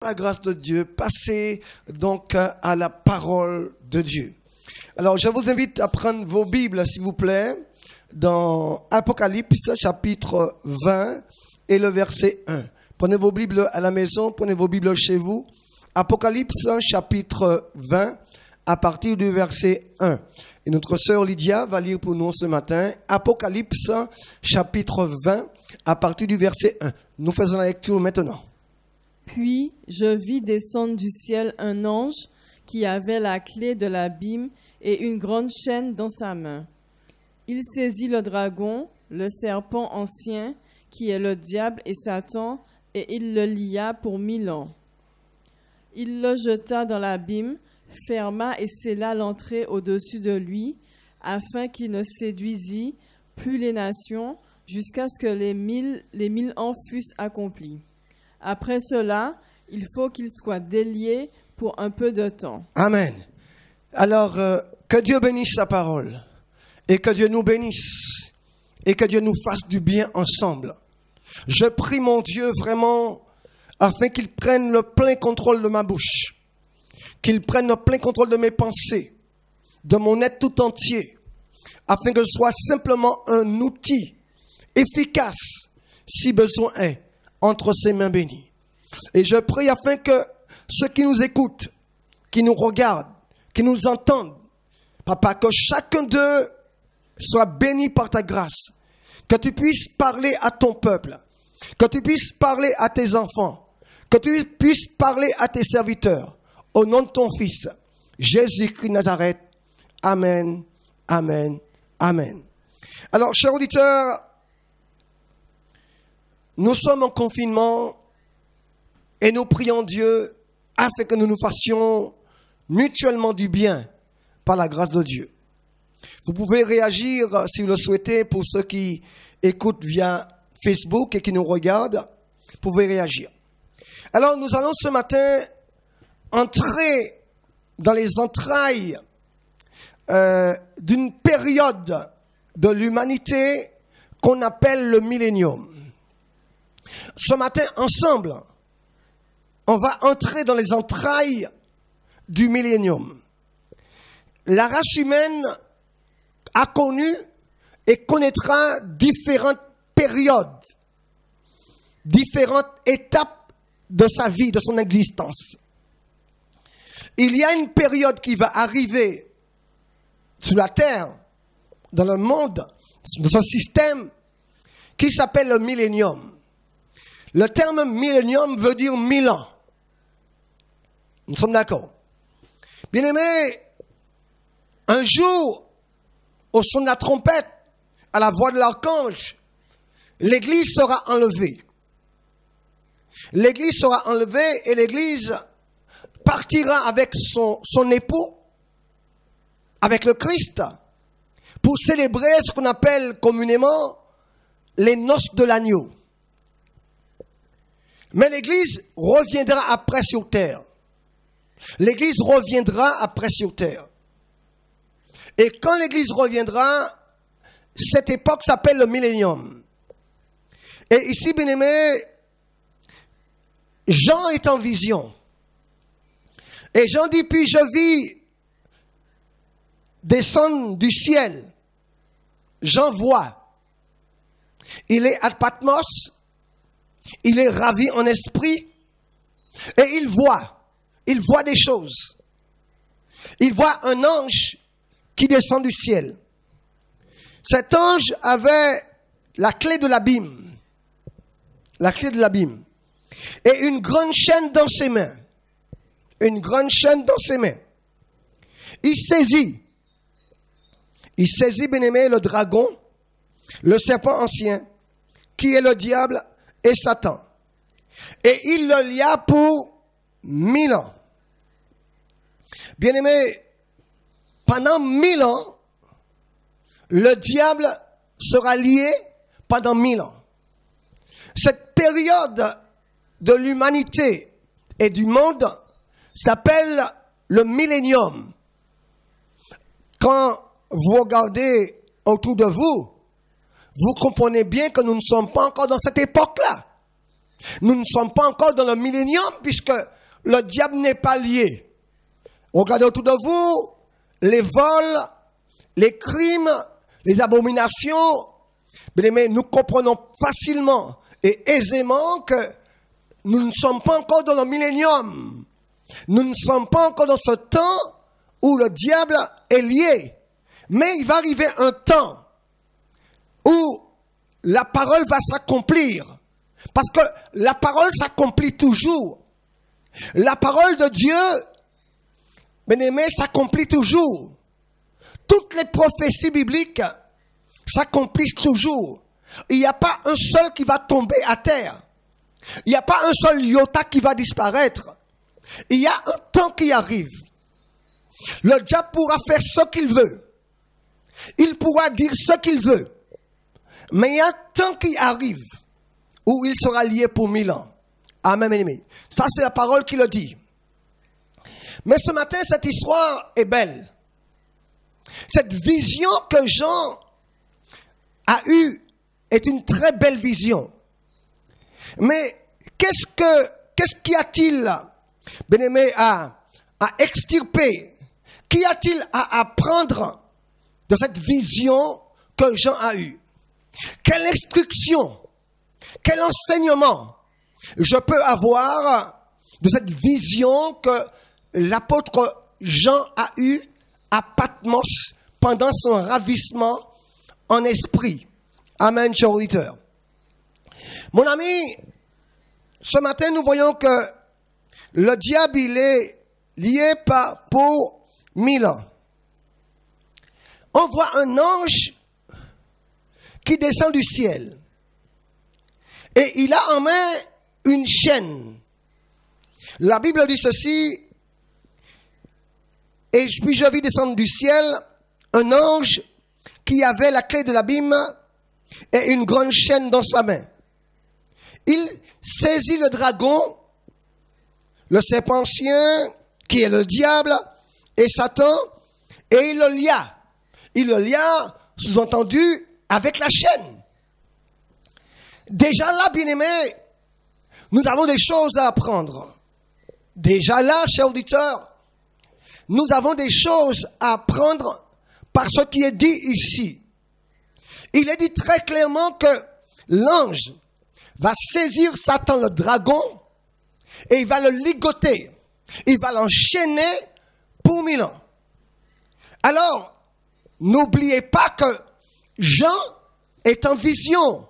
La grâce de Dieu, passez donc à la parole de Dieu. Alors, je vous invite à prendre vos Bibles, s'il vous plaît, dans Apocalypse, chapitre 20 et le verset 1. Prenez vos Bibles à la maison, prenez vos Bibles chez vous. Apocalypse, chapitre 20, à partir du verset 1. Et notre sœur Lydia va lire pour nous ce matin Apocalypse, chapitre 20, à partir du verset 1. Nous faisons la lecture maintenant. Puis je vis descendre du ciel un ange qui avait la clé de l'abîme et une grande chaîne dans sa main. Il saisit le dragon, le serpent ancien, qui est le diable et Satan, et il le lia pour 1000 ans. Il le jeta dans l'abîme, ferma et scella l'entrée au-dessus de lui, afin qu'il ne séduisît plus les nations, jusqu'à ce que les mille ans fussent accomplis. Après cela, il faut qu'il soit délié pour un peu de temps. Amen. Alors, que Dieu bénisse sa parole et que Dieu nous bénisse et que Dieu nous fasse du bien ensemble. Je prie mon Dieu vraiment afin qu'il prenne le plein contrôle de ma bouche, qu'il prenne le plein contrôle de mes pensées, de mon être tout entier, afin que je sois simplement un outil efficace, si besoin est, entre ses mains bénies. Et je prie afin que ceux qui nous écoutent, qui nous regardent, qui nous entendent, Papa, que chacun d'eux soit béni par ta grâce, que tu puisses parler à ton peuple, que tu puisses parler à tes enfants, que tu puisses parler à tes serviteurs, au nom de ton Fils, Jésus-Christ de Nazareth. Amen, amen, amen. Alors, chers auditeurs, nous sommes en confinement et nous prions Dieu afin que nous nous fassions mutuellement du bien par la grâce de Dieu. Vous pouvez réagir si vous le souhaitez pour ceux qui écoutent via Facebook et qui nous regardent. Vous pouvez réagir. Alors nous allons ce matin entrer dans les entrailles d'une période de l'humanité qu'on appelle le millénium. Ce matin, ensemble, on va entrer dans les entrailles du millénium. La race humaine a connu et connaîtra différentes périodes, différentes étapes de sa vie, de son existence. Il y a une période qui va arriver sur la terre, dans le monde, dans ce système qui s'appelle le millénium. Le terme millénium veut dire 1000 ans. Nous sommes d'accord. Bien-aimés, un jour, au son de la trompette, à la voix de l'archange, l'Église sera enlevée. L'Église sera enlevée et l'Église partira avec son époux, avec le Christ, pour célébrer ce qu'on appelle communément les noces de l'agneau. Mais l'Église reviendra après sur terre. L'Église reviendra après sur terre. Et quand l'Église reviendra, cette époque s'appelle le millénium. Et ici, bien-aimé, Jean est en vision. Et Jean dit, puis je vis descendre du ciel. Jean voit. Il est à Patmos. Il est ravi en esprit. Et il voit des choses. Il voit un ange qui descend du ciel. Cet ange avait la clé de l'abîme. La clé de l'abîme. Et une grande chaîne dans ses mains. Une grande chaîne dans ses mains. Il saisit, bien-aimé, le dragon, le serpent ancien, qui est le diable et Satan. Et il le lia pour 1000 ans. Bien-aimé, pendant 1000 ans, le diable sera lié pendant 1000 ans. Cette période de l'humanité et du monde s'appelle le millénium. Quand vous regardez autour de vous, vous comprenez bien que nous ne sommes pas encore dans cette époque-là. Nous ne sommes pas encore dans le millénium puisque le diable n'est pas lié. Regardez autour de vous les vols, les crimes, les abominations. Mais nous comprenons facilement et aisément que nous ne sommes pas encore dans le millénium. Nous ne sommes pas encore dans ce temps où le diable est lié. Mais il va arriver un temps où la parole va s'accomplir. Parce que la parole s'accomplit toujours. La parole de Dieu, bien-aimé, s'accomplit toujours. Toutes les prophéties bibliques s'accomplissent toujours. Il n'y a pas un seul qui va tomber à terre. Il n'y a pas un seul iota qui va disparaître. Il y a un temps qui arrive. Le diable pourra faire ce qu'il veut. Il pourra dire ce qu'il veut. Mais il y a un temps qui arrive où il sera lié pour 1000 ans. Amen, ennemi. Ça, c'est la parole qui le dit. Mais ce matin, cette histoire est belle. Cette vision que Jean a eue est une très belle vision. Mais qu'est-ce qu'y a-t-il, bien-aimé, à extirper? Qu'y a-t-il à apprendre de cette vision que Jean a eue? Quelle instruction, quel enseignement je peux avoir de cette vision que l'apôtre Jean a eue à Patmos pendant son ravissement en esprit? Amen, chers auditeurs. Mon ami, ce matin, nous voyons que le diable, il est lié pour 1000 ans. On voit un ange qui descend du ciel. Et il a en main une chaîne. La Bible dit ceci. Et puis je vis descendre du ciel un ange qui avait la clé de l'abîme et une grande chaîne dans sa main. Il saisit le dragon, le serpent ancien, qui est le diable, et Satan, et il le lia. Il le lia, sous-entendu, avec la chaîne. Déjà là, bien-aimés, nous avons des choses à apprendre. Déjà là, chers auditeurs, nous avons des choses à apprendre par ce qui est dit ici. Il est dit très clairement que l'ange va saisir Satan le dragon et il va le ligoter. Il va l'enchaîner pour 1000 ans. Alors, n'oubliez pas que Jean est en vision.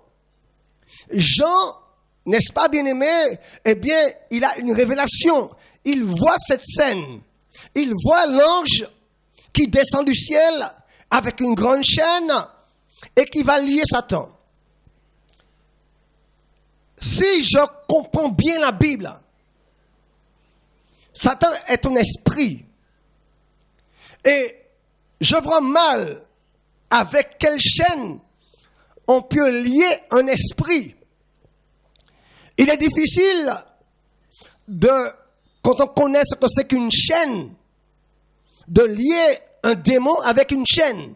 Jean, n'est-ce pas, bien-aimé? Eh bien, il a une révélation. Il voit cette scène. Il voit l'ange qui descend du ciel avec une grande chaîne et qui va lier Satan. Si je comprends bien la Bible, Satan est un esprit. Et je vois mal avec quelle chaîne on peut lier un esprit. Il est difficile quand on connaît ce que c'est qu'une chaîne, de lier un démon avec une chaîne.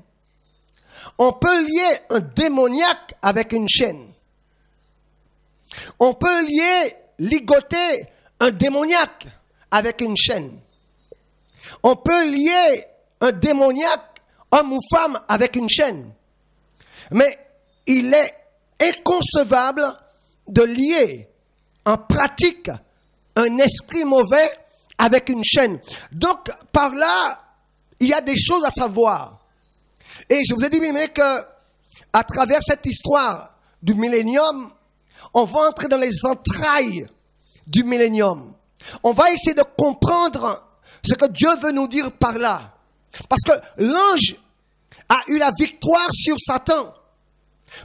On peut lier un démoniaque avec une chaîne. On peut ligoter un démoniaque avec une chaîne. On peut lier un démoniaque, homme ou femme, avec une chaîne. Mais il est inconcevable de lier en pratique un esprit mauvais avec une chaîne. Donc, par là, il y a des choses à savoir. Et je vous ai dit, bien, que à travers cette histoire du millénium, on va entrer dans les entrailles du millénium. On va essayer de comprendre ce que Dieu veut nous dire par là. Parce que l'ange a eu la victoire sur Satan.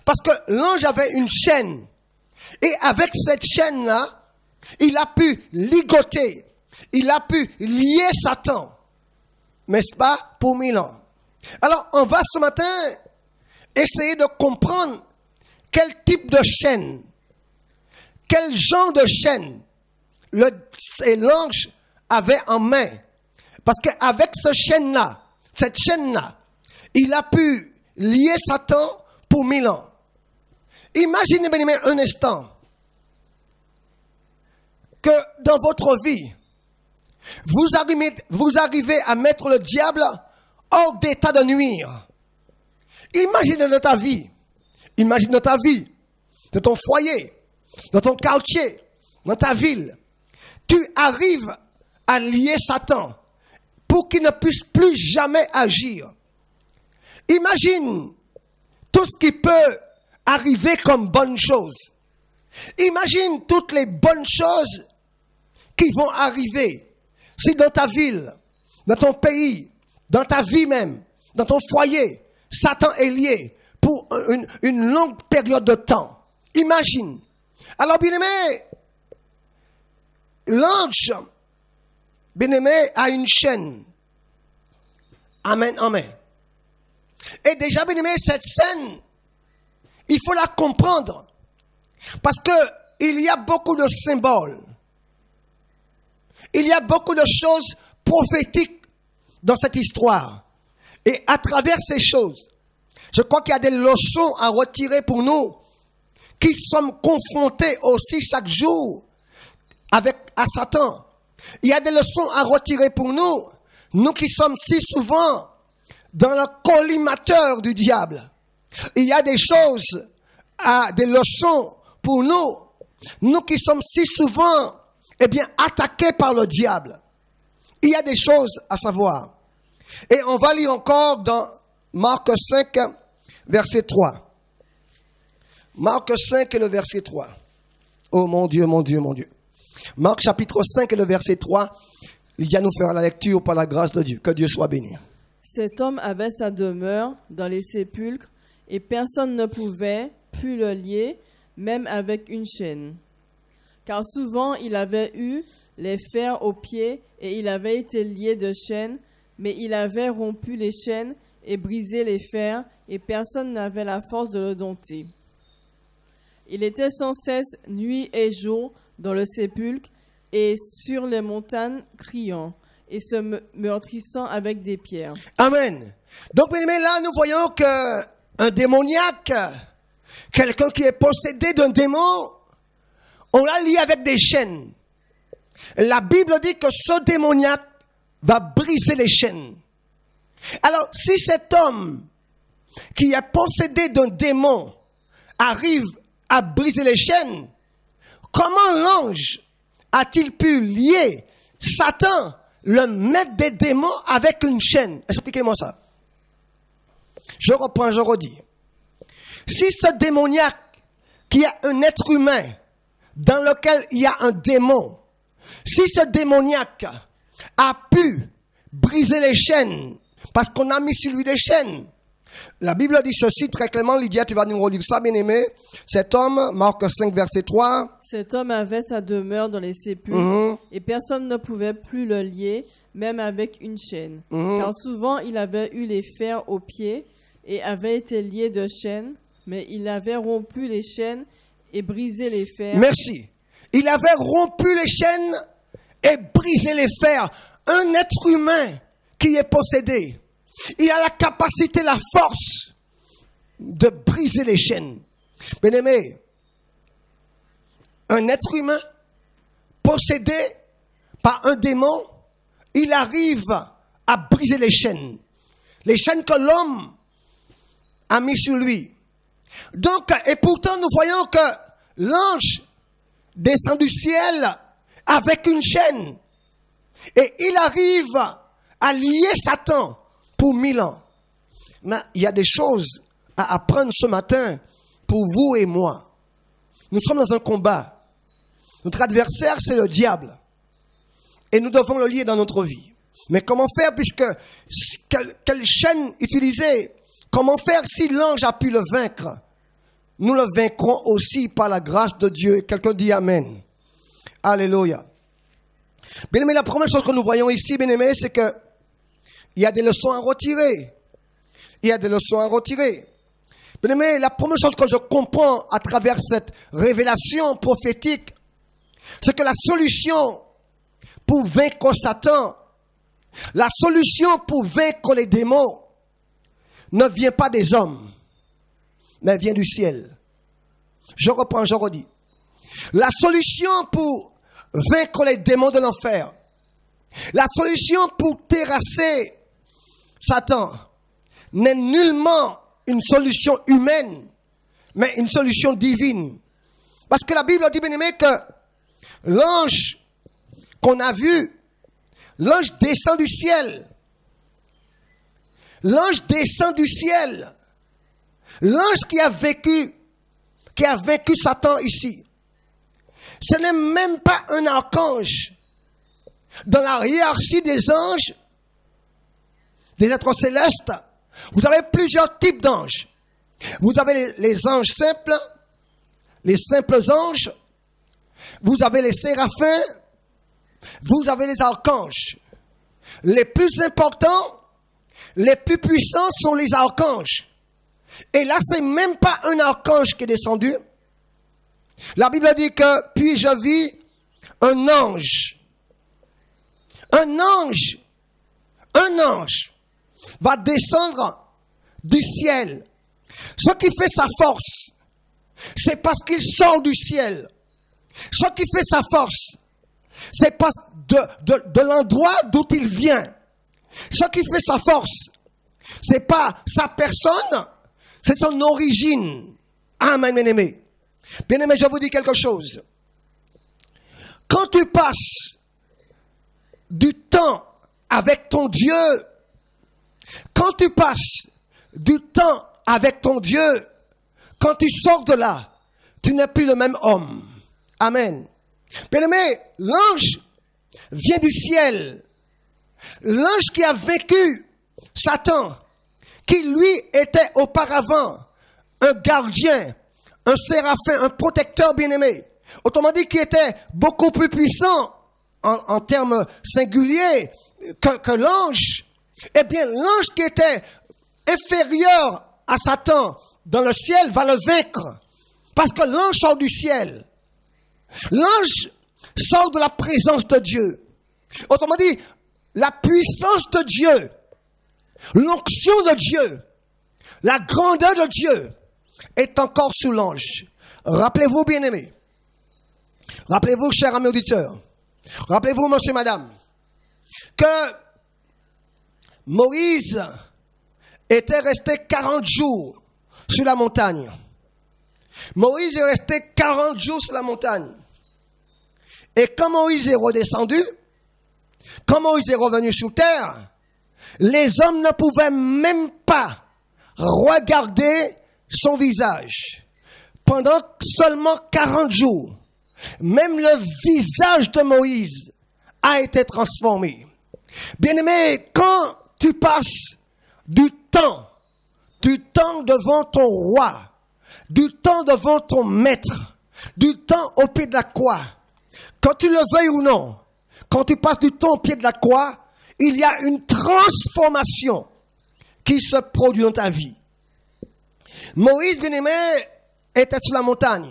Parce que l'ange avait une chaîne. Et avec cette chaîne-là, il a pu ligoter, il a pu lier Satan. N'est-ce pas? Pour 1000 ans. Alors, on va ce matin essayer de comprendre quel type de chaîne, quel genre de chaîne l'ange avait en main. Parce qu'avec cette chaîne-là, il a pu lier Satan pour 1000 ans. Imaginez bien un instant que dans votre vie, vous arrivez à mettre le diable hors d'état de nuire. Imagine dans ta vie, dans ton foyer, dans ton quartier, dans ta ville, tu arrives à lier Satan pour qu'il ne puisse plus jamais agir. Imagine tout ce qui peut arriver comme bonne chose. Imagine toutes les bonnes choses qui vont arriver si dans ta ville, dans ton pays, dans ta vie même, dans ton foyer, Satan est lié pour une longue période de temps. Imagine. Alors, bien-aimé, l'ange, bien-aimé, a une chaîne. Amen, amen. Et déjà, bien-aimé, cette scène, il faut la comprendre. Parce que il y a beaucoup de symboles. Il y a beaucoup de choses prophétiques dans cette histoire. Et à travers ces choses, je crois qu'il y a des leçons à retirer pour nous qui sommes confrontés aussi chaque jour à Satan. Il y a des leçons à retirer pour nous, nous qui sommes si souvent dans le collimateur du diable. Il y a des choses, des leçons pour nous, nous qui sommes si souvent, attaqués par le diable. Il y a des choses à savoir. Et on va lire encore dans Marc 5, verset 3. Marc 5 et le verset 3. Oh mon Dieu, mon Dieu, mon Dieu. Marc chapitre 5 et le verset 3. Lydia nous fera la lecture par la grâce de Dieu. Que Dieu soit béni. Cet homme avait sa demeure dans les sépulcres et personne ne pouvait plus le lier, même avec une chaîne. Car souvent il avait eu les fers aux pieds et il avait été lié de chaînes, mais il avait rompu les chaînes et brisé les fers et personne n'avait la force de le dompter. Il était sans cesse nuit et jour dans le sépulcre et sur les montagnes criant et se meurtrissant avec des pierres. Amen. Donc, bien aimé, là, nous voyons qu'un démoniaque, quelqu'un qui est possédé d'un démon, on l'a lié avec des chaînes. La Bible dit que ce démoniaque va briser les chaînes. Alors, si cet homme qui est possédé d'un démon arrive à briser les chaînes, comment l'ange a-t-il pu lier Satan, le maître des démons, avec une chaîne? Expliquez-moi ça. Je reprends, je redis. Si ce démoniaque, qui est un être humain, dans lequel il y a un démon, si ce démoniaque a pu briser les chaînes, parce qu'on a mis sur lui des chaînes, la Bible dit ceci très clairement. Lydia, tu vas nous relire ça, bien-aimé. Cet homme, Marc 5, verset 3. Cet homme avait sa demeure dans les sépulcres et personne ne pouvait plus le lier, même avec une chaîne. Car souvent il avait eu les fers aux pieds et avait été lié de chaînes, mais il avait rompu les chaînes et brisé les fers. Merci. Il avait rompu les chaînes et brisé les fers. Un être humain qui est possédé, il a la capacité, la force de briser les chaînes. Bien-aimé, un être humain possédé par un démon, il arrive à briser les chaînes que l'homme a mis sur lui. Donc, et pourtant, nous voyons que l'ange descend du ciel avec une chaîne et il arrive à lier Satan pour 1000 ans. Mais il y a des choses à apprendre ce matin pour vous et moi. Nous sommes dans un combat. Notre adversaire, c'est le diable. Et nous devons le lier dans notre vie. Mais comment faire, puisque quelle chaîne utiliser? Comment faire si l'ange a pu le vaincre? Nous le vaincrons aussi par la grâce de Dieu. Quelqu'un dit Amen. Alléluia. Bien-aimé, la première chose que nous voyons ici, bien-aimé, c'est que il y a des leçons à retirer. Il y a des leçons à retirer. Bien-aimé, la première chose que je comprends à travers cette révélation prophétique, c'est que la solution pour vaincre Satan, la solution pour vaincre les démons, ne vient pas des hommes, mais vient du ciel. Je reprends, je redis. La solution pour vaincre les démons de l'enfer. La solution pour terrasser Satan n'est nullement une solution humaine, mais une solution divine. Parce que la Bible dit, bien aimé, que l'ange qu'on a vu, l'ange descend du ciel. L'ange descend du ciel. L'ange qui a vaincu Satan ici. Ce n'est même pas un archange. Dans la hiérarchie des anges, des êtres célestes, vous avez plusieurs types d'anges. Vous avez les anges simples, les simples anges. Vous avez les séraphins. Vous avez les archanges. Les plus importants, les plus puissants sont les archanges. Et là, c'est même pas un archange qui est descendu. La Bible dit que, puis je vis un ange. Un ange va descendre du ciel. Ce qui fait sa force, c'est parce qu'il sort du ciel. Ce qui fait sa force, c'est parce de l'endroit d'où il vient. Ce qui fait sa force, c'est pas sa personne, c'est son origine. Amen, bien-aimé. Bien-aimé, je vous dis quelque chose. Quand tu passes du temps avec ton Dieu, quand tu passes du temps avec ton Dieu, quand tu sors de là, tu n'es plus le même homme. Amen. Bien-aimé, l'ange vient du ciel. L'ange qui a vaincu Satan, qui lui était auparavant un gardien, un séraphin, un protecteur bien-aimé. Autrement dit, qui était beaucoup plus puissant en termes singuliers que l'ange. Eh bien, l'ange qui était inférieur à Satan dans le ciel va le vaincre. Parce que l'ange sort du ciel. L'ange sort de la présence de Dieu. Autrement dit, la puissance de Dieu, l'onction de Dieu, la grandeur de Dieu est encore sous l'ange. Rappelez-vous, bien-aimés. Rappelez-vous, chers amis auditeurs. Rappelez-vous, monsieur, madame, que Moïse était resté 40 jours sur la montagne. Moïse est resté 40 jours sur la montagne. Et quand Moïse est redescendu, quand Moïse est revenu sur terre, les hommes ne pouvaient même pas regarder son visage. Pendant seulement 40 jours, même le visage de Moïse a été transformé. Bien-aimé, quand tu passes du temps devant ton roi, du temps devant ton maître, du temps au pied de la croix, quand tu le veuilles ou non, quand tu passes du temps au pied de la croix, il y a une transformation qui se produit dans ta vie. Moïse, bien-aimé, était sur la montagne.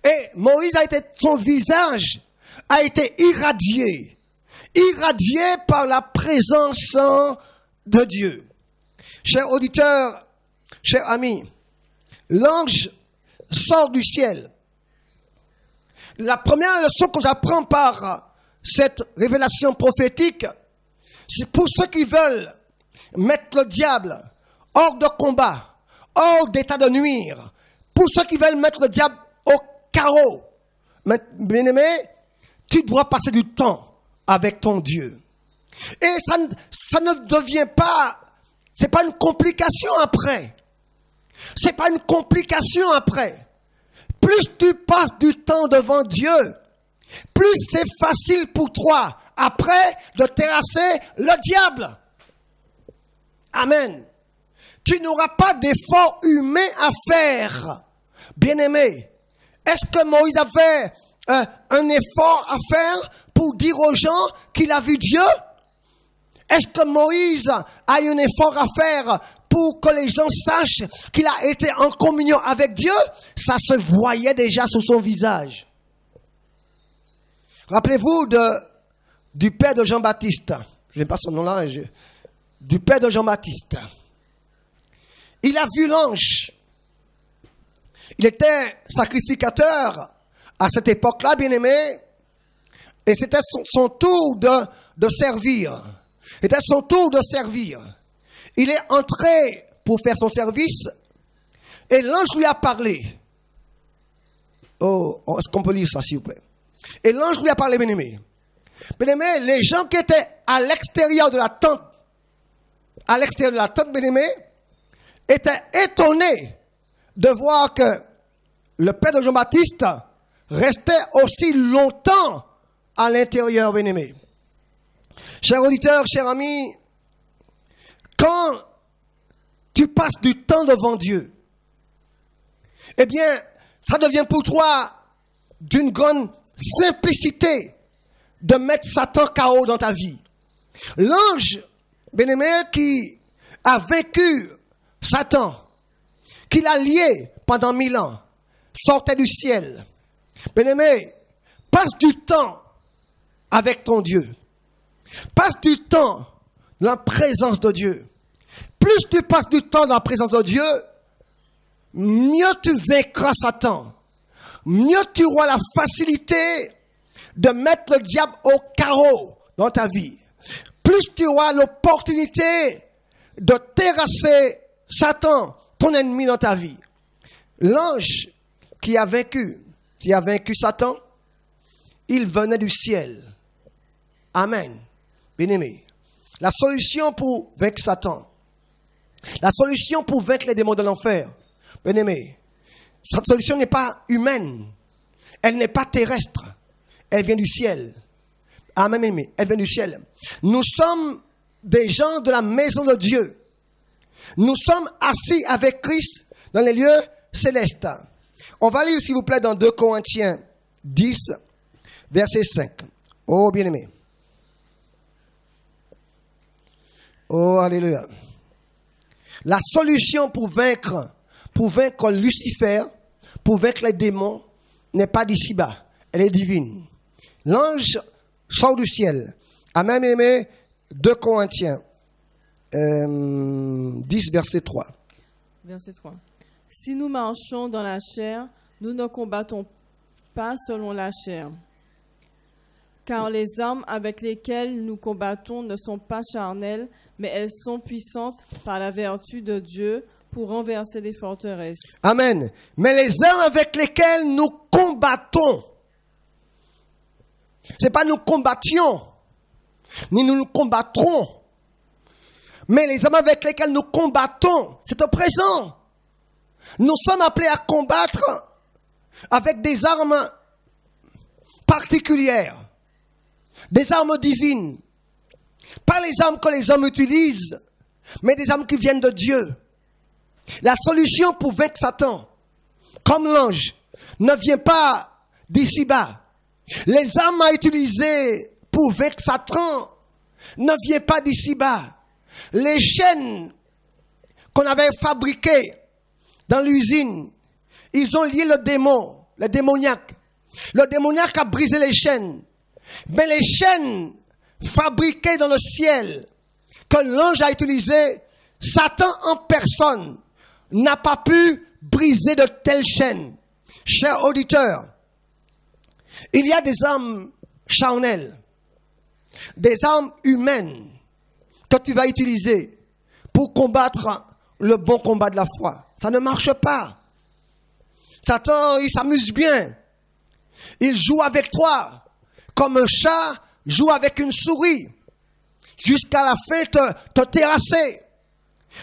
Et Moïse son visage a été irradié par la présence de Dieu. Chers auditeurs, chers amis, l'ange sort du ciel. La première leçon que j'apprends par cette révélation prophétique, c'est pour ceux qui veulent mettre le diable hors de combat, hors d'état de nuire, pour ceux qui veulent mettre le diable au carreau. Mais, bien-aimé, tu dois passer du temps avec ton Dieu. Et ça ne devient pas, c'est pas une complication après. C'est pas une complication après. Plus tu passes du temps devant Dieu, plus c'est facile pour toi après de terrasser le diable. Amen. Tu n'auras pas d'effort humain à faire, bien-aimé. Est-ce que Moïse avait un effort à faire pour dire aux gens qu'il a vu Dieu? Est-ce que Moïse a eu un effort à faire pour que les gens sachent qu'il a été en communion avec Dieu? Ça se voyait déjà sur son visage. Rappelez-vous du père de Jean-Baptiste. Je n'ai pas son nom là. Du père de Jean-Baptiste. Il a vu l'ange. Il était sacrificateur à cette époque-là, bien-aimé. Et c'était son tour de servir. C'était son tour de servir. Il est entré pour faire son service et l'ange lui a parlé. Oh, est-ce qu'on peut lire ça, s'il vous plaît? Et l'ange lui a parlé, bien-aimé. Bien-aimé, les gens qui étaient à l'extérieur de la tente, bien-aimé, étaient étonnés de voir que le père de Jean-Baptiste restait aussi longtemps à l'intérieur, bien-aimé. Chers auditeurs, chers amis, quand tu passes du temps devant Dieu, eh bien, ça devient pour toi d'une grande simplicité de mettre Satan KO dans ta vie. L'ange, bien-aimé, qui a vaincu Satan, qui l'a lié pendant 1000 ans, sortait du ciel. Bien-aimé, passe du temps avec ton Dieu. Passe du temps dans la présence de Dieu. Plus tu passes du temps dans la présence de Dieu, mieux tu vaincras Satan. Mieux tu auras la facilité de mettre le diable au carreau dans ta vie. Plus tu auras l'opportunité de terrasser Satan, ton ennemi dans ta vie. L'ange qui a vaincu Satan, il venait du ciel. Amen. Bien-aimé, la solution pour vaincre Satan, la solution pour vaincre les démons de l'enfer, bien-aimé, cette solution n'est pas humaine, elle n'est pas terrestre, elle vient du ciel. Amen, bien-aimé, elle vient du ciel. Nous sommes des gens de la maison de Dieu. Nous sommes assis avec Christ dans les lieux célestes. On va lire, s'il vous plaît, dans 2 Corinthiens 10, verset 5. Oh, bien-aimé. Oh, alléluia. La solution pour vaincre Lucifer, pour vaincre les démons, n'est pas d'ici-bas. Elle est divine. L'ange sort du ciel. Amen, aimé. 2 Corinthiens 10, verset 3. Verset 3. Si nous marchons dans la chair, nous ne combattons pas selon la chair. Car les armes avec lesquelles nous combattons ne sont pas charnelles, mais elles sont puissantes par la vertu de Dieu pour renverser les forteresses. Amen. Mais les armes avec lesquelles nous combattons, c'est pas nous combattions, ni nous combattrons. Mais les armes avec lesquelles nous combattons, c'est au présent. Nous sommes appelés à combattre avec des armes particulières, des armes divines. Pas les armes que les hommes utilisent, mais des armes qui viennent de Dieu. La solution pour vaincre Satan, comme l'ange, ne vient pas d'ici-bas. Les armes à utiliser pour vaincre Satan ne viennent pas d'ici-bas. Les chaînes qu'on avait fabriquées dans l'usine, ils ont lié le démon, le démoniaque. Le démoniaque a brisé les chaînes. Mais les chaînes fabriquées dans le ciel, que l'ange a utilisées, Satan en personne n'a pas pu briser de telles chaînes. Chers auditeurs, il y a des armes charnelles, des armes humaines que tu vas utiliser pour combattre le bon combat de la foi. Ça ne marche pas. Satan, il s'amuse bien. Il joue avec toi comme un chat joue avec une souris jusqu'à la fin te terrasser.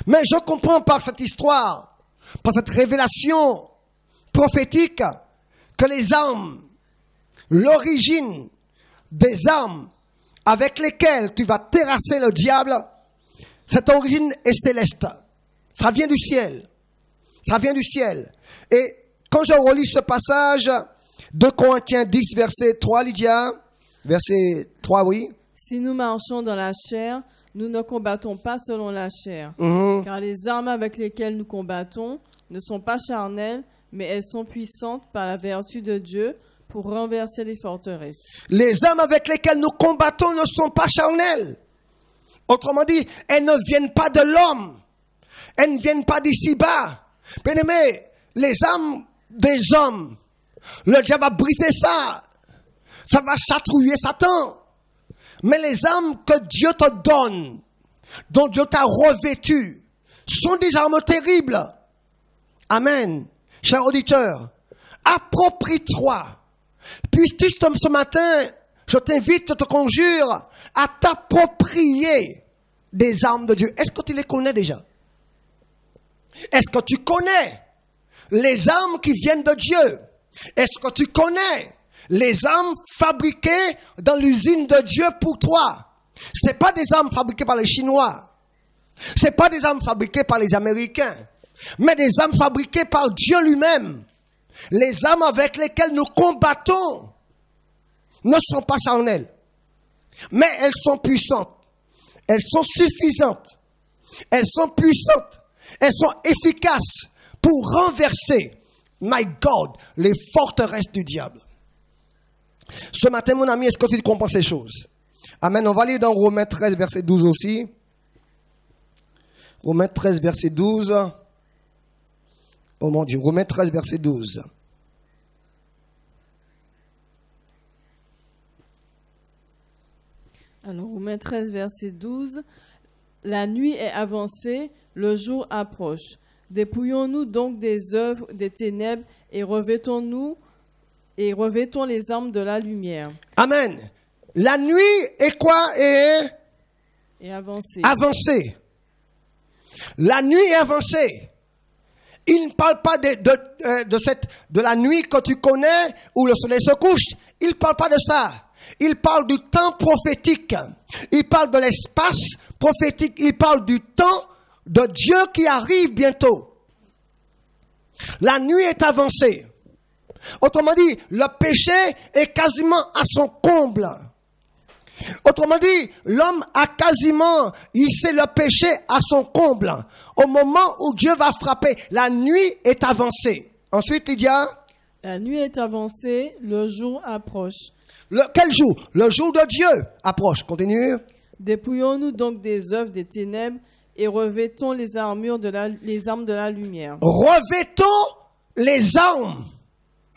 Mais je comprends par cette histoire, par cette révélation prophétique, que les armes, l'origine des armes avec lesquelles tu vas terrasser le diable, cette origine est céleste. Ça vient du ciel. Ça vient du ciel. Et quand je relis ce passage, 2 Corinthiens 10, verset 3, Lydia, verset 3, oui. Si nous marchons dans la chair, nous ne combattons pas selon la chair. Car les armes avec lesquelles nous combattons ne sont pas charnelles, mais elles sont puissantes par la vertu de Dieu pour renverser les forteresses. Les armes avec lesquelles nous combattons ne sont pas charnelles. Autrement dit, elles ne viennent pas de l'homme. Elles ne viennent pas d'ici-bas. Bien-aimés, les armes des hommes, le diable a brisé ça. Ça va chatouiller Satan. Mais les armes que Dieu te donne, dont Dieu t'a revêtu, sont des armes terribles. Amen. Cher auditeur, approprie-toi. Puisses-tu ce matin, je t'invite, je te conjure, à t'approprier des armes de Dieu. Est-ce que tu les connais déjà? Est-ce que tu connais les armes qui viennent de Dieu? Est-ce que tu connais les armes fabriquées dans l'usine de Dieu pour toi? Ce n'est pas des armes fabriquées par les Chinois. Ce n'est pas des armes fabriquées par les Américains. Mais des armes fabriquées par Dieu lui-même. Les armes avec lesquelles nous combattons ne sont pas charnelles. Mais elles sont puissantes. Elles sont suffisantes. Elles sont puissantes. Elles sont efficaces pour renverser, my God, les forteresses du diable. Ce matin, mon ami, est-ce que tu comprends ces choses? Amen. On va lire dans Romains 13, verset 12 aussi. Romains 13, verset 12. Oh mon Dieu, Romains 13, verset 12. Alors, Romains 13, verset 12. La nuit est avancée, le jour approche. Dépouillons-nous donc des œuvres des ténèbres et revêtons les armes de la lumière. Amen. La nuit est quoi? Et avancée. Avancée. La nuit est avancée. Il ne parle pas de la nuit que tu connais où le soleil se couche. Il ne parle pas de ça. Il parle du temps prophétique. Il parle de l'espace prophétique. Il parle du temps de Dieu qui arrive bientôt. La nuit est avancée. Autrement dit, le péché est quasiment à son comble. Autrement dit, l'homme a quasiment hissé le péché à son comble. Au moment où Dieu va frapper, la nuit est avancée. Ensuite, il dit... La nuit est avancée, le jour approche. Quel jour? Le jour de Dieu approche. Continue. Dépouillons-nous donc des œuvres des ténèbres et revêtons les armes de la lumière. Revêtons les armes.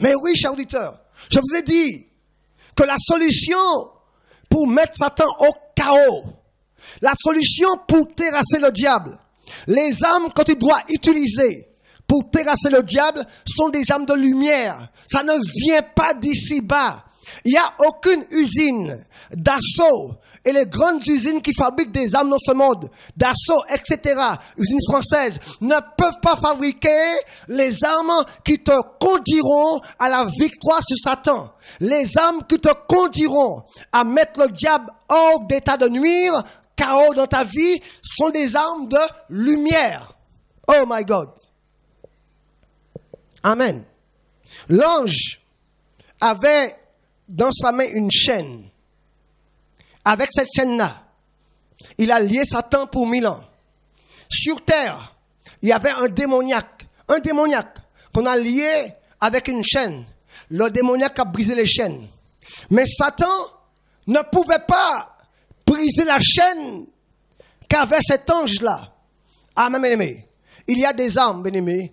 Mais oui, cher auditeur, je vous ai dit que la solution pour mettre Satan au chaos, la solution pour terrasser le diable, les armes que tu dois utiliser pour terrasser le diable sont des armes de lumière. Ça ne vient pas d'ici bas. Il n'y a aucune usine d'assaut et les grandes usines qui fabriquent des armes dans ce monde, d'assaut, etc., usines françaises, ne peuvent pas fabriquer les armes qui te conduiront à la victoire sur Satan. Les armes qui te conduiront à mettre le diable hors d'état de nuire, chaos dans ta vie, sont des armes de lumière. Oh my God. Amen. L'ange avait dans sa main une chaîne. Avec cette chaîne-là, il a lié Satan pour 1000 ans. Sur terre, il y avait un démoniaque qu'on a lié avec une chaîne. Le démoniaque a brisé les chaînes. Mais Satan ne pouvait pas briser la chaîne qu'avait cet ange-là. Ah, mes bien-aimés, il y a des armes, bien-aimés,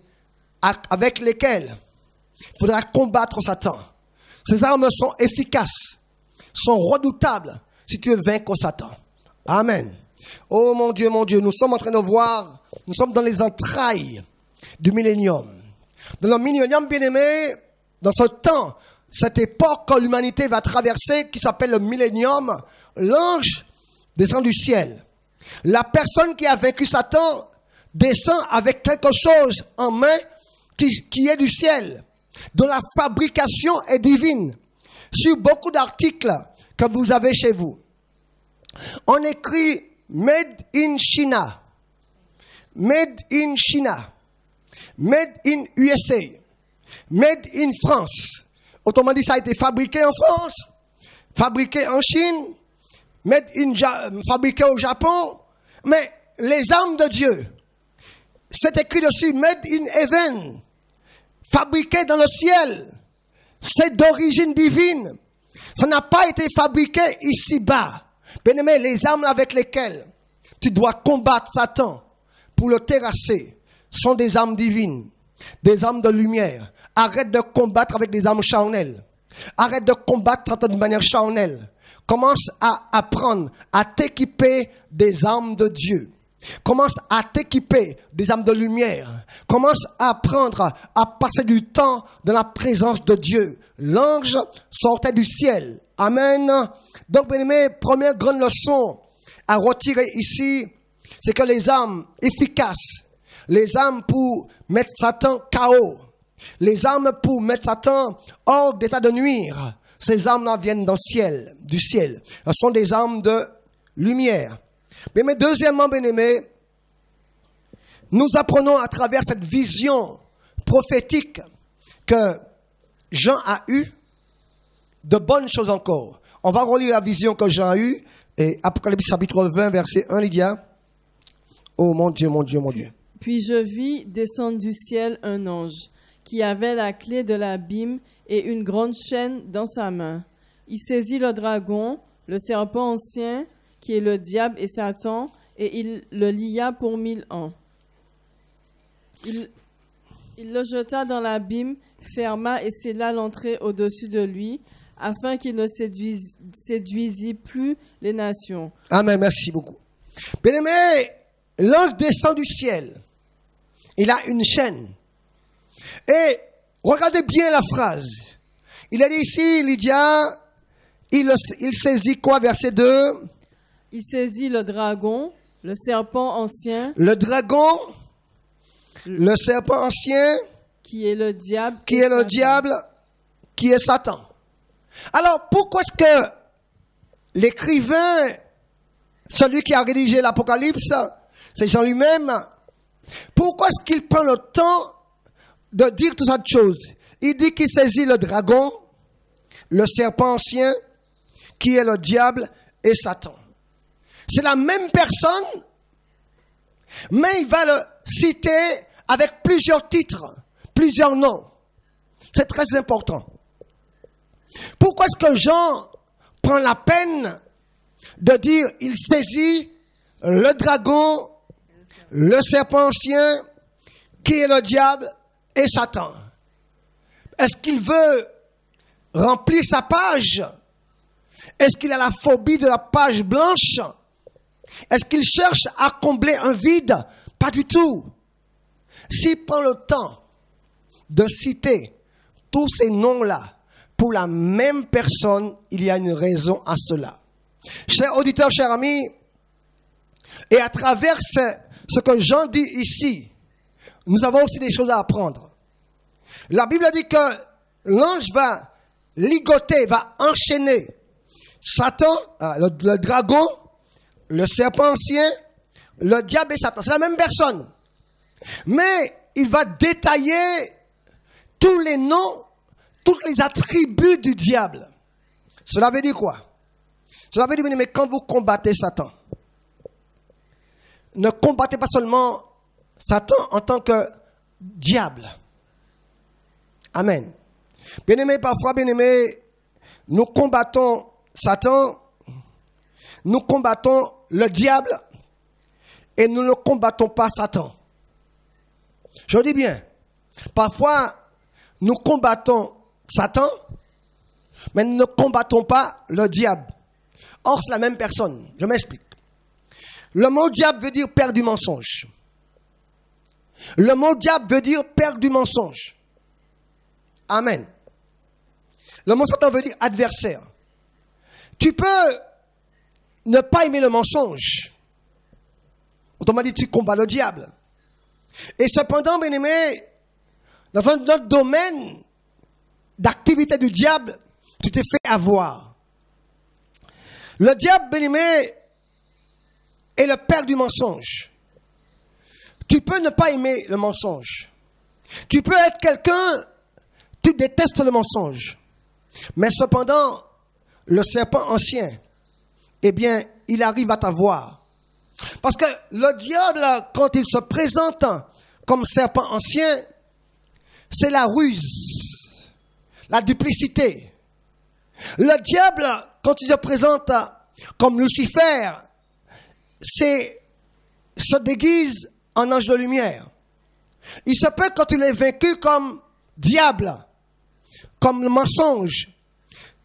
avec lesquelles il faudra combattre Satan. Ces armes sont efficaces, sont redoutables si tu veux vaincre Satan. Amen. Oh mon Dieu, nous sommes en train de voir, nous sommes dans les entrailles du millénium. Dans le millénium, bien-aimé, dans ce temps, cette époque que l'humanité va traverser, qui s'appelle le millénium, l'ange descend du ciel. La personne qui a vaincu Satan descend avec quelque chose en main qui est du ciel, dont la fabrication est divine. Sur beaucoup d'articles que vous avez chez vous, on écrit Made in China, Made in China, Made in USA, Made in France. Autrement dit, ça a été fabriqué en France, fabriqué en Chine, fabriqué au Japon. Mais les armes de Dieu, c'est écrit dessus Made in Heaven, fabriqué dans le ciel. C'est d'origine divine. Ça n'a pas été fabriqué ici-bas. Bien-aimé, les armes avec lesquelles tu dois combattre Satan pour le terrasser sont des armes divines, des armes de lumière. Arrête de combattre avec des armes charnelles. Arrête de combattre Satan de manière charnelle. Commence à apprendre à t'équiper des armes de Dieu. Commence à t'équiper des armes de lumière. Commence à apprendre à passer du temps dans la présence de Dieu. L'ange sortait du ciel. Amen. Donc, bien aimé, première grande leçon à retirer ici, c'est que les armes efficaces, les armes pour mettre Satan KO, les armes pour mettre Satan hors d'état de nuire, ces armes-là viennent du ciel. Elles sont des armes de lumière. Mais deuxièmement, bien-aimés, nous apprenons à travers cette vision prophétique que Jean a eue de bonnes choses encore. On va relire la vision que Jean a eue, et Apocalypse chapitre 20, verset 1, Lydia. Oh mon Dieu, mon Dieu, mon Dieu. Puis je vis descendre du ciel un ange qui avait la clé de l'abîme et une grande chaîne dans sa main. Il saisit le dragon, le serpent ancien, qui est le diable et Satan, et il le lia pour 1000 ans. Il le jeta dans l'abîme, ferma et scella l'entrée au-dessus de lui, afin qu'il ne séduisît plus les nations. Amen, merci beaucoup. Bien-aimé, l'ange descend du ciel. Il a une chaîne. Et regardez bien la phrase. Il a dit ici, Lydia, il saisit quoi, verset 2? Il saisit le dragon, le serpent ancien. Le dragon, le serpent ancien. Qui est le diable. Qui est le diable, qui est Satan. Alors, pourquoi est-ce que l'écrivain, celui qui a rédigé l'Apocalypse, c'est Jean lui-même, pourquoi est-ce qu'il prend le temps de dire toutes ces choses? Il dit qu'il saisit le dragon, le serpent ancien, qui est le diable et Satan. C'est la même personne, mais il va le citer avec plusieurs titres, plusieurs noms. C'est très important. Pourquoi est-ce que Jean prend la peine de dire il saisit le dragon, le serpent ancien, qui est le diable et Satan? Est-ce qu'il veut remplir sa page? Est-ce qu'il a la phobie de la page blanche? Est-ce qu'il cherche à combler un vide? Pas du tout. S'il prend le temps de citer tous ces noms-là pour la même personne, il y a une raison à cela. Chers auditeurs, chers amis, et à travers ce que Jean dit ici, nous avons aussi des choses à apprendre. La Bible dit que l'ange va ligoter, va enchaîner Satan, le dragon, le serpent ancien, le diable et Satan. C'est la même personne. Mais il va détailler tous les noms, tous les attributs du diable. Cela veut dire quoi? Cela veut dire, mais quand vous combattez Satan, ne combattez pas seulement Satan en tant que diable. Amen. Bien-aimés, parfois, bien-aimés, nous combattons Satan, nous combattons le diable et nous ne combattons pas Satan. Je dis bien, parfois, nous combattons Satan, mais nous ne combattons pas le diable. Or, c'est la même personne. Je m'explique. Le mot diable veut dire père du mensonge. Le mot diable veut dire père du mensonge. Amen. Le mot Satan veut dire adversaire. Tu peux ne pas aimer le mensonge. Autrement dit, tu combats le diable. Et cependant, bien aimé, dans un autre domaine d'activité du diable, tu t'es fait avoir. Le diable, bien aimé, est le père du mensonge. Tu peux ne pas aimer le mensonge. Tu peux être quelqu'un, tu détestes le mensonge. Mais cependant, le serpent ancien, eh bien, il arrive à t'avoir. Parce que le diable, quand il se présente comme serpent ancien, c'est la ruse, la duplicité. Le diable, quand il se présente comme Lucifer, se déguise en ange de lumière. Il se peut quand il est vaincu comme diable, comme le mensonge,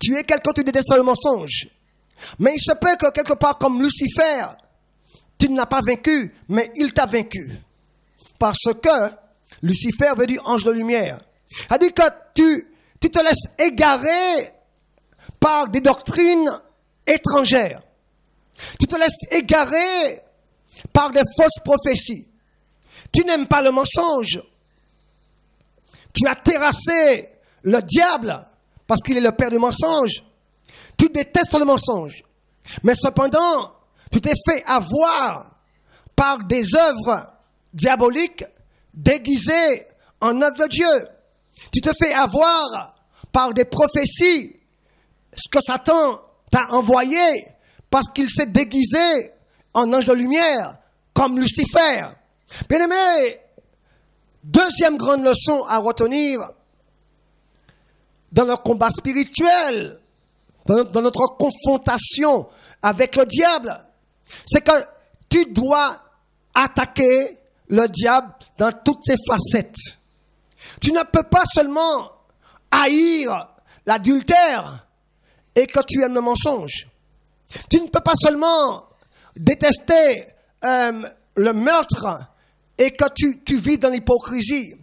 tu es quelqu'un, tu détestes le mensonge. Mais il se peut que quelque part comme Lucifer, tu ne l'as pas vaincu, mais il t'a vaincu. Parce que Lucifer veut dire ange de lumière. C'est-à-dire que tu te laisses égarer par des doctrines étrangères. Tu te laisses égarer par des fausses prophéties. Tu n'aimes pas le mensonge. Tu as terrassé le diable parce qu'il est le père du mensonge. Tu détestes le mensonge. Mais cependant, tu t'es fait avoir par des œuvres diaboliques déguisées en œuvres de Dieu. Tu te fais avoir par des prophéties, ce que Satan t'a envoyé parce qu'il s'est déguisé en ange de lumière, comme Lucifer. Bien aimé, deuxième grande leçon à retenir dans le combat spirituel, dans notre confrontation avec le diable, c'est que tu dois attaquer le diable dans toutes ses facettes. Tu ne peux pas seulement haïr l'adultère et que tu aimes le mensonge. Tu ne peux pas seulement détester le meurtre et que tu vis dans l'hypocrisie.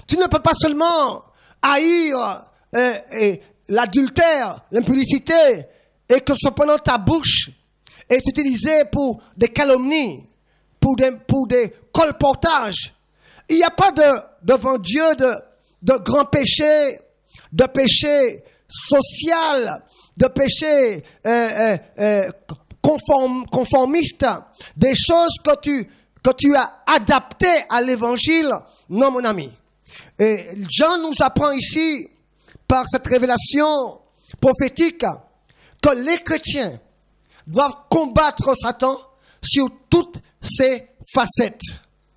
Tu ne peux pas seulement haïr l'adultère, l'impudicité, et que cependant ta bouche est utilisée pour des calomnies, pour des colportages. Il n'y a pas devant Dieu de grands péchés, de péchés social, de péchés conformistes, des choses que tu as adaptées à l'évangile. Non, mon ami. Et Jean nous apprend ici, par cette révélation prophétique, que les chrétiens doivent combattre Satan sur toutes ses facettes.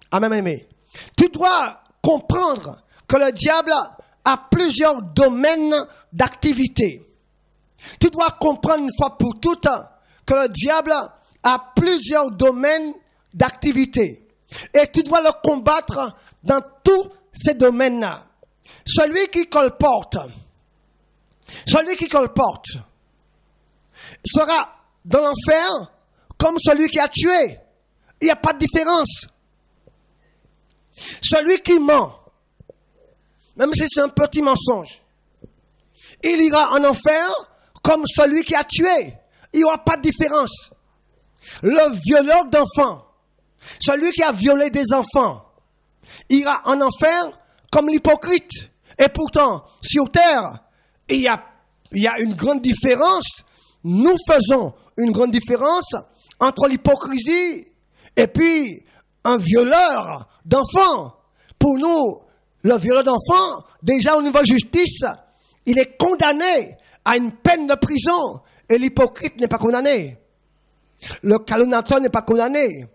Amen, amen. Tu dois comprendre que le diable a plusieurs domaines d'activité. Tu dois comprendre une fois pour toutes que le diable a plusieurs domaines d'activité. Et tu dois le combattre dans tous ces domaines-là. Celui qui colporte sera dans l'enfer comme celui qui a tué. Il n'y a pas de différence. Celui qui ment, même si c'est un petit mensonge, il ira en enfer comme celui qui a tué. Il n'y aura pas de différence. Le violeur d'enfants, celui qui a violé des enfants, ira en enfer comme l'hypocrite. Et pourtant, sur terre, il y a une grande différence. Nous faisons une grande différence entre l'hypocrisie et puis un violeur d'enfants. Pour nous, le violeur d'enfants, déjà au niveau justice, il est condamné à une peine de prison. Et l'hypocrite n'est pas condamné. Le calomniateur n'est pas condamné.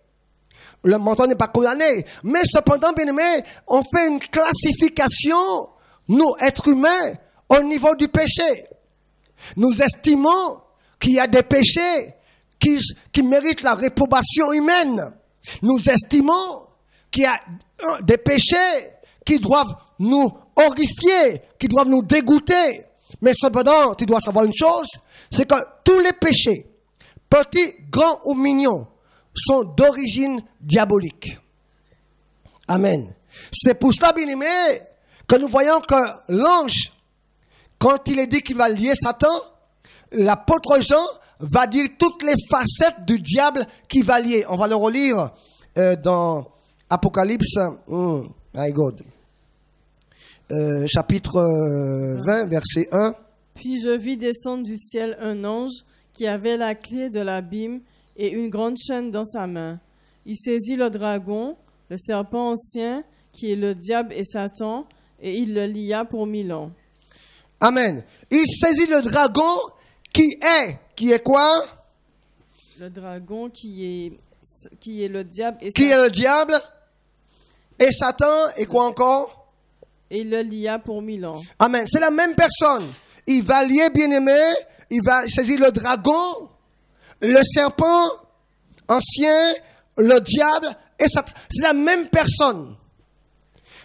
Le menteur n'est pas condamné. Mais cependant, bien aimé, on fait une classification, nous, êtres humains, au niveau du péché. Nous estimons qu'il y a des péchés qui méritent la réprobation humaine. Nous estimons qu'il y a des péchés qui doivent nous horrifier, qui doivent nous dégoûter. Mais cependant, tu dois savoir une chose, c'est que tous les péchés, petits, grands ou mignons, sont d'origine diabolique. Amen. C'est pour cela, bien aimé, que nous voyons que l'ange, quand il est dit qu'il va lier Satan, l'apôtre Jean va dire toutes les facettes du diable qu'il va lier. On va le relire dans Apocalypse, my God. Chapitre 20, verset 1. Puis je vis descendre du ciel un ange qui avait la clé de l'abîme et une grande chaîne dans sa main. Il saisit le dragon, le serpent ancien, qui est le diable et Satan, et il le lia pour 1000 ans. Amen. Il saisit le dragon qui est quoi? Le dragon qui est le diable et Qui est le diable et Satan et quoi encore? Et il le lia pour 1000 ans. Amen. C'est la même personne. Il va lier, bien-aimé, il va saisir le dragon, le serpent ancien, le diable et Satan. C'est la même personne,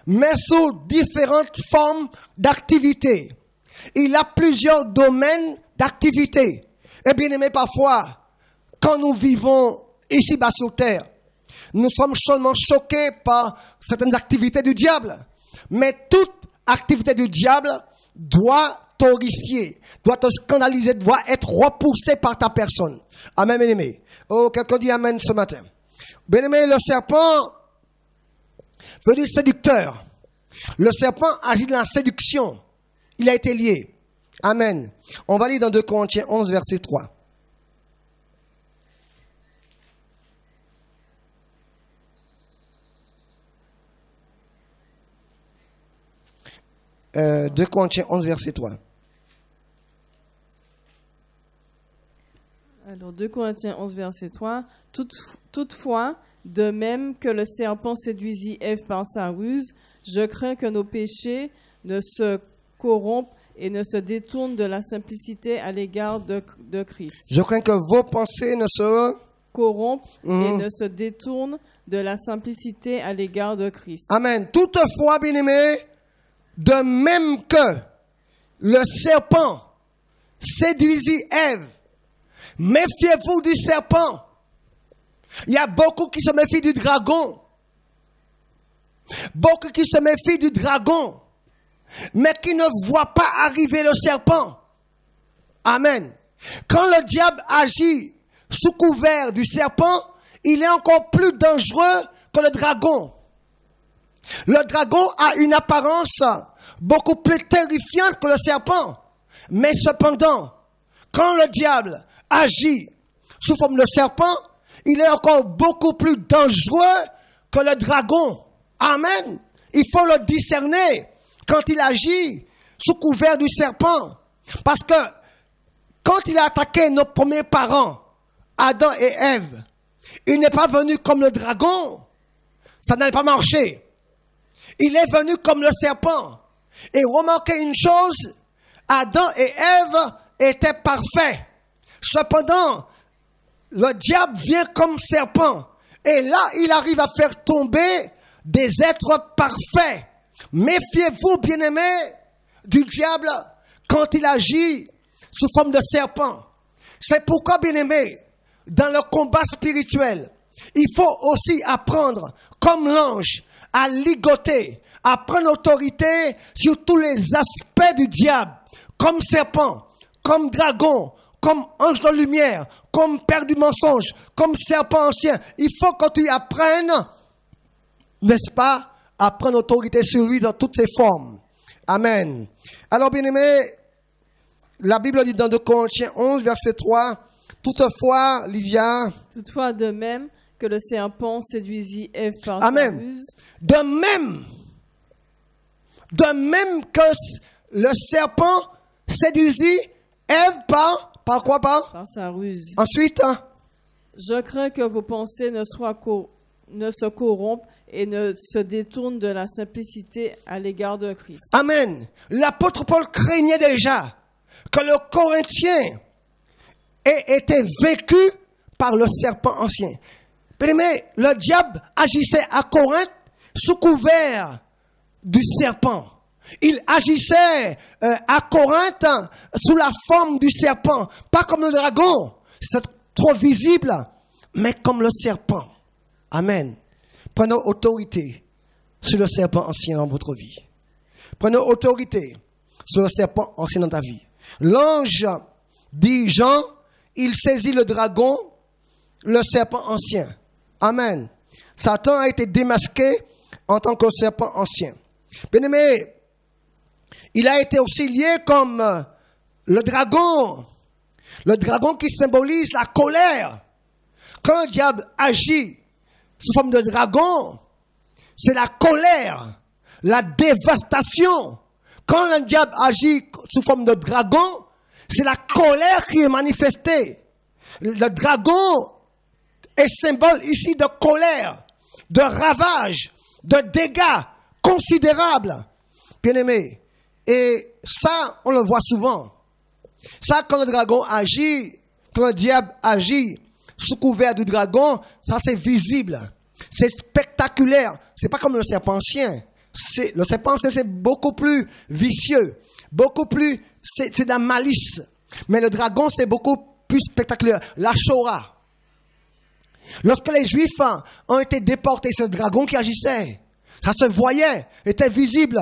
mais sous différentes formes d'activité. il a plusieurs domaines d'activité. Et bien aimé, parfois, quand nous vivons ici-bas sur terre, nous sommes seulement choqués par certaines activités du diable. Mais toute activité du diable doit t'horrifier, doit te scandaliser, doit être repoussée par ta personne. Amen, bien-aimé. Oh, quelqu'un dit amen ce matin. Bien-aimé, le serpent veut dire séducteur. Le serpent agit dans la séduction. Il a été lié. Amen. On va lire dans 2 Corinthiens 11, verset 3. 2 Corinthiens 11, verset 3. Alors, 2 Corinthiens 11, verset 3. Toutefois, de même que le serpent séduisit Ève par sa ruse, je crains que nos péchés ne se corrompent et ne se détournent de la simplicité à l'égard de Christ. Je crains que vos pensées ne se corrompent et ne se détournent de la simplicité à l'égard de Christ. Amen. Toutefois, bien-aimés, de même que le serpent séduisit Ève, méfiez-vous du serpent. Il y a beaucoup qui se méfient du dragon. Beaucoup qui se méfient du dragon, mais qui ne voient pas arriver le serpent. Amen. Quand le diable agit sous couvert du serpent, il est encore plus dangereux que le dragon. Le dragon a une apparence beaucoup plus terrifiante que le serpent. Mais cependant, quand le diable agit sous forme de serpent, il est encore beaucoup plus dangereux que le dragon. Amen. Il faut le discerner quand il agit sous couvert du serpent. Parce que quand il a attaqué nos premiers parents, Adam et Ève, il n'est pas venu comme le dragon. Ça n'allait pas marcher. Il est venu comme le serpent. Et remarquez une chose, Adam et Ève étaient parfaits. Cependant, le diable vient comme serpent. Et là, il arrive à faire tomber des êtres parfaits. Méfiez-vous, bien-aimés, du diable quand il agit sous forme de serpent. C'est pourquoi, bien-aimés, dans le combat spirituel, il faut aussi apprendre, comme l'ange, à ligoter, à prendre autorité sur tous les aspects du diable, comme serpent, comme dragon, comme ange de lumière, comme père du mensonge, comme serpent ancien. Il faut que tu apprennes, n'est-ce pas, à prendre autorité sur lui dans toutes ses formes. Amen. Alors, bien-aimés, la Bible dit dans 2 Corinthiens 11, verset 3, toutefois, Lydia... Toutefois, de même que le serpent séduisit Ève par Amen. sa ruse. De même que le serpent séduisit Ève par quoi? Par sa ruse. Ensuite, Je crains que vos pensées ne se corrompent et ne se détournent de la simplicité à l'égard de Christ. Amen. L'apôtre Paul craignait déjà que le Corinthien ait été vaincu par le serpent ancien. Mais le diable agissait à Corinthe sous couvert du serpent. Il agissait à Corinthe sous la forme du serpent. Pas comme le dragon, c'est trop visible, mais comme le serpent. Amen. Prenez autorité sur le serpent ancien dans votre vie. Prenez autorité sur le serpent ancien dans ta vie. L'ange, dit Jean, il saisit le dragon, le serpent ancien. Amen. Satan a été démasqué en tant que serpent ancien. Bien-aimé, il a été aussi lié comme le dragon qui symbolise la colère. Quand le diable agit sous forme de dragon, c'est la colère, la dévastation. Quand le diable agit sous forme de dragon, c'est la colère qui est manifestée. Le dragon est symbole ici de colère, de ravage, de dégâts considérables. Bien-aimés, et ça, on le voit souvent. Ça, quand le dragon agit, quand le diable agit sous couvert du dragon, ça c'est visible. C'est spectaculaire. C'est pas comme le serpent ancien. le serpent ancien, c'est beaucoup plus vicieux, beaucoup plus, c'est de la malice. Mais le dragon, c'est beaucoup plus spectaculaire. La Shoah. Lorsque les Juifs ont été déportés, c'est le dragon qui agissait. Ça se voyait, était visible.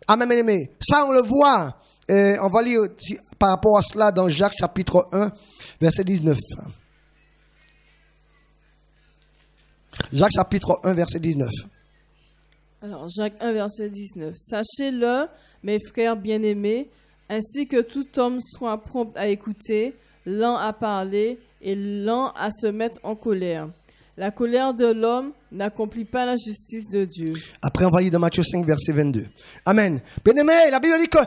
Amen, aimé. Ça, on le voit. On va lire par rapport à cela dans Jacques chapitre 1, verset 19. Jacques chapitre 1, verset 19. Alors, Jacques 1, verset 19. Sachez-le, mes frères bien-aimés, ainsi que tout homme soit prompt à écouter, lent à parler et lent à se mettre en colère. La colère de l'homme n'accomplit pas la justice de Dieu. Après, on va lire dans Matthieu 5, verset 22. Amen. Bien-aimé, la Bible dit que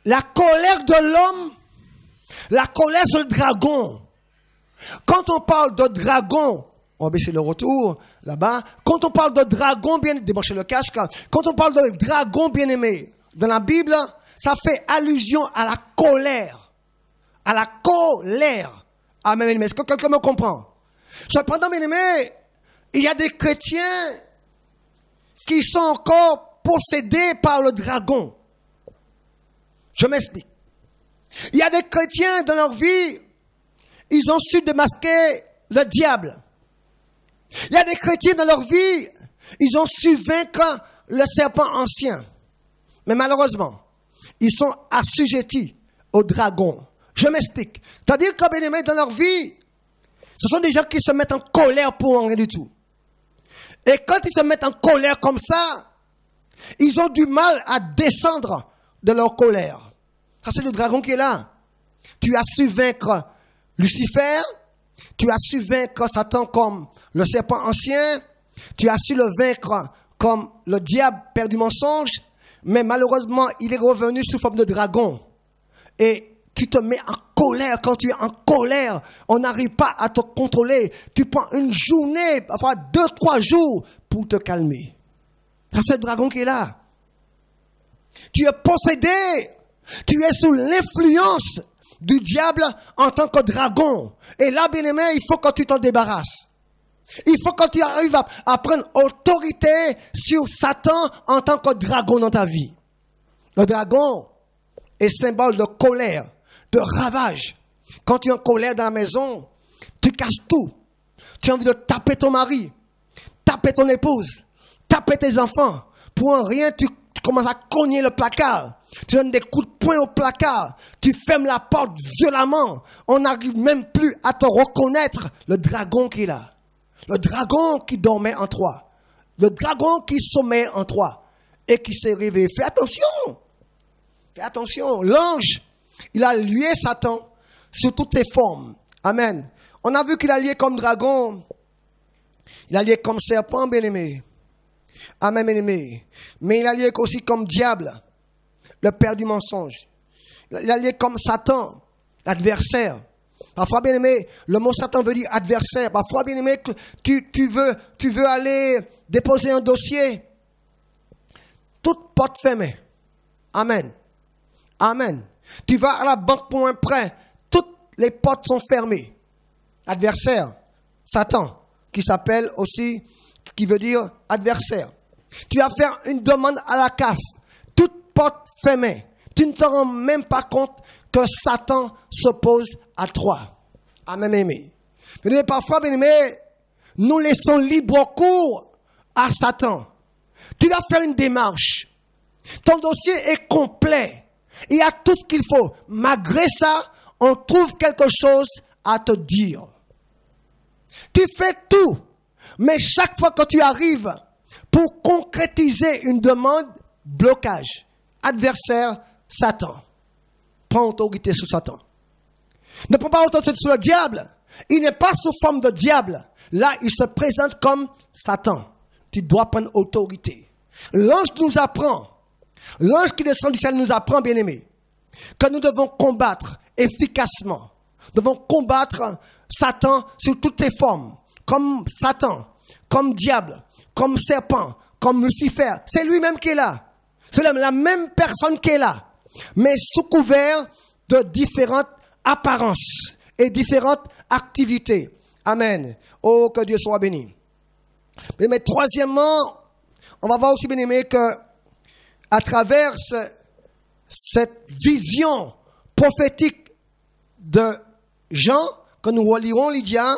la colère de l'homme, la colère sur le dragon. Quand on parle de dragon, on va baisser le retour là-bas. Quand on parle de dragon, bien débrancher le casque. Quand on parle de dragon bien-aimé, dans la Bible, ça fait allusion à la colère. À la colère. Amen. Est-ce que quelqu'un me comprend? Cependant, bien-aimé, il y a des chrétiens qui sont encore possédés par le dragon. Je m'explique. Il y a des chrétiens dans leur vie, ils ont su démasquer le diable. Il y a des chrétiens dans leur vie, ils ont su vaincre le serpent ancien. Mais malheureusement, ils sont assujettis au dragon. Je m'explique. C'est-à-dire que, bien aimé, dans leur vie, ce sont des gens qui se mettent en colère pour rien du tout. Et quand ils se mettent en colère comme ça, ils ont du mal à descendre de leur colère. Ça, c'est le dragon qui est là. Tu as su vaincre Lucifer, tu as su vaincre Satan comme le serpent ancien, tu as su le vaincre comme le diable, père du mensonge, mais malheureusement, il est revenu sous forme de dragon. Et tu te mets en colère. Quand tu es en colère, on n'arrive pas à te contrôler. Tu prends une journée, parfois 2-3 jours pour te calmer. Ça, c'est le dragon qui est là. Tu es possédé. Tu es sous l'influence du diable en tant que dragon. Et là, bien-aimé, il faut que tu t'en débarrasses. Il faut que tu arrives à prendre autorité sur Satan en tant que dragon dans ta vie. Le dragon est symbole de colère, de ravage. Quand tu es en colère dans la maison, tu casses tout. Tu as envie de taper ton mari, taper ton épouse, taper tes enfants. Pour un rien, tu commences à cogner le placard. Tu donnes des coups de poing au placard. Tu fermes la porte violemment. On n'arrive même plus à te reconnaître. Le dragon qui est là. Le dragon qui dormait en toi. Le dragon qui sommeille en toi. Et qui s'est réveillé. Fais attention. Fais attention. L'ange, il a lié Satan sous toutes ses formes. Amen. On a vu qu'il a lié comme dragon. Il a lié comme serpent, bien-aimé. Amen, bien-aimé. Mais il a lié aussi comme diable, le père du mensonge. Il a lié comme Satan, l'adversaire. Parfois, bien-aimé, le mot Satan veut dire adversaire. Parfois, bien-aimé, tu veux aller déposer un dossier. Toute porte fermée. Amen. Amen. Tu vas à la banque pour un prêt. Toutes les portes sont fermées. Adversaire, Satan, qui s'appelle aussi, qui veut dire adversaire. Tu vas faire une demande à la CAF. Toute porte fermée. Tu ne te rends même pas compte que Satan s'oppose à toi. Amen, aimé. Mais parfois, bien aimé, nous laissons libre cours à Satan. Tu vas faire une démarche. Ton dossier est complet. Il y a tout ce qu'il faut. Malgré ça, on trouve quelque chose à te dire. Tu fais tout. Mais chaque fois que tu arrives pour concrétiser une demande, blocage. Adversaire, Satan. Prends autorité sur Satan. Ne prends pas autorité sur le diable. Il n'est pas sous forme de diable. Là, il se présente comme Satan. Tu dois prendre autorité. L'ange nous apprend. L'ange qui descend du ciel nous apprend, bien-aimé, que nous devons combattre efficacement. Nous devons combattre Satan sous toutes ses formes. Comme Satan, comme diable, comme serpent, comme Lucifer. C'est lui-même qui est là. C'est la même personne qui est là. Mais sous couvert de différentes apparences et différentes activités. Amen. Oh, que Dieu soit béni. Mais troisièmement, on va voir aussi, bien aimé, que à travers cette vision prophétique de Jean, que nous relirons, Lydia,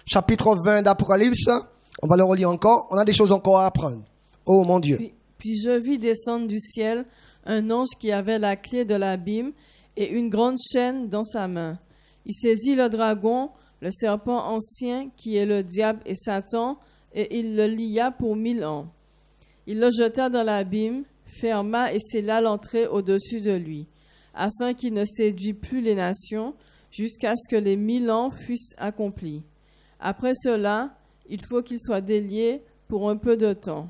chapitre 20 d'Apocalypse, on va le relire encore, on a des choses encore à apprendre. Oh mon Dieu. Puis je vis descendre du ciel un ange qui avait la clé de l'abîme et une grande chaîne dans sa main. Il saisit le dragon, le serpent ancien, qui est le diable et Satan, et il le lia pour 1000 ans. Il le jeta dans l'abîme, ferma et scella l'entrée au-dessus de lui, afin qu'il ne séduise plus les nations, jusqu'à ce que les 1000 ans fussent accomplis. Après cela, il faut qu'il soit délié pour un peu de temps.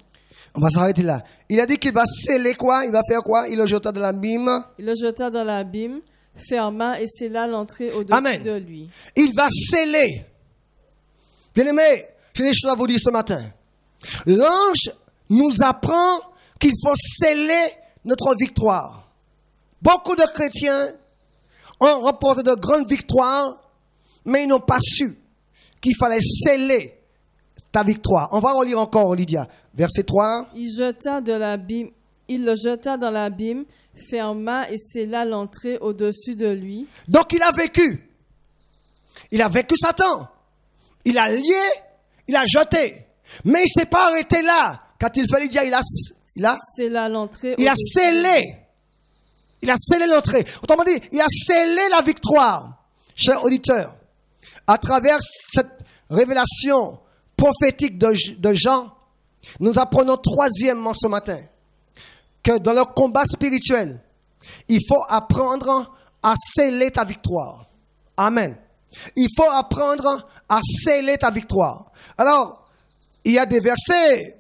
On va s'arrêter là. Il a dit qu'il va sceller quoi? Il va faire quoi? Il le jeta dans l'abîme. Il le jeta dans l'abîme, ferma et scella l'entrée au-dessus de lui. Il va sceller. Bien-aimés, j'ai des choses à vous dire ce matin. L'ange nous apprend qu'il faut sceller notre victoire. Beaucoup de chrétiens ont remporté de grandes victoires, mais ils n'ont pas su qu'il fallait sceller ta victoire. On va relire encore, Lydia. Verset 3. Il le jeta dans l'abîme, ferma et scella l'entrée au-dessus de lui. Donc il a vécu. Il a vécu Satan. Il a lié, il a jeté. Mais il ne s'est pas arrêté là. Quand il fait Lydia, il a scellé l'entrée. Il a scellé. Il a scellé l'entrée. Autrement dit, il a scellé la victoire. Chers auditeurs, à travers cette révélation prophétique de Jean, nous apprenons troisièmement ce matin que dans le combat spirituel, il faut apprendre à sceller ta victoire. Amen. Il faut apprendre à sceller ta victoire. Alors, il y a des versets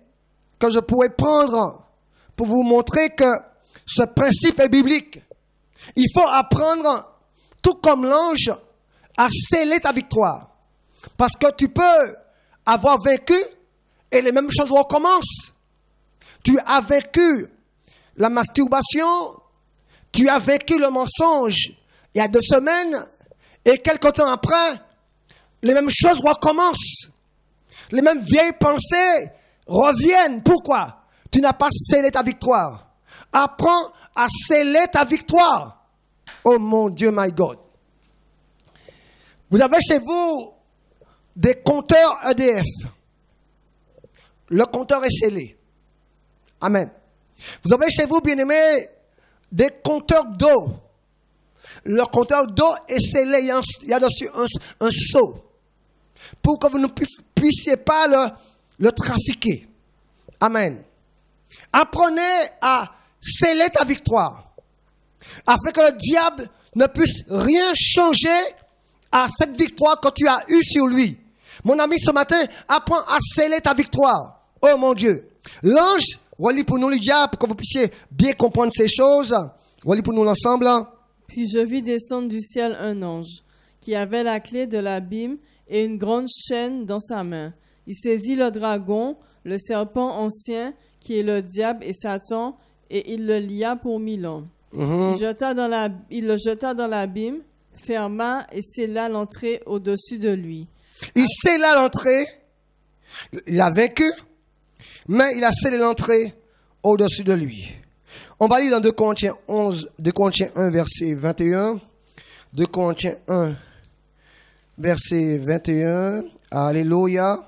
que je pourrais prendre pour vous montrer que ce principe est biblique. Il faut apprendre, tout comme l'ange, à sceller ta victoire. Parce que tu peux avoir vaincu et les mêmes choses recommencent. Tu as vécu la masturbation, tu as vécu le mensonge il y a 2 semaines et quelque temps après, les mêmes choses recommencent. Les mêmes vieilles pensées reviennent. Pourquoi? Tu n'as pas scellé ta victoire. Apprends à sceller ta victoire. Oh mon Dieu, my God. Vous avez chez vous des compteurs EDF. Le compteur est scellé. Amen. Vous avez chez vous, bien-aimés, des compteurs d'eau. Le compteur d'eau est scellé. Il y a dessus un seau. Pour que vous ne puissiez pas le trafiquer. Amen. Apprenez à sceller ta victoire. Afin que le diable ne puisse rien changer à cette victoire que tu as eue sur lui. Mon ami, ce matin, apprends à sceller ta victoire. Oh mon Dieu. L'ange, relis pour nous, Lydia, pour que vous puissiez bien comprendre ces choses. Relis pour nous l'ensemble. Puis je vis descendre du ciel un ange, qui avait la clé de l'abîme et une grande chaîne dans sa main. Il saisit le dragon, le serpent ancien, qui est le diable et Satan, et il le lia pour 1000 ans. Il le jeta dans l'abîme, ferma et scella l'entrée au-dessus de lui. Il scella l'entrée, il a vaincu, mais il a scellé l'entrée au-dessus de lui. On va lire dans 2 Corinthiens 1, verset 21. 2 Corinthiens 1, verset 21. Alléluia.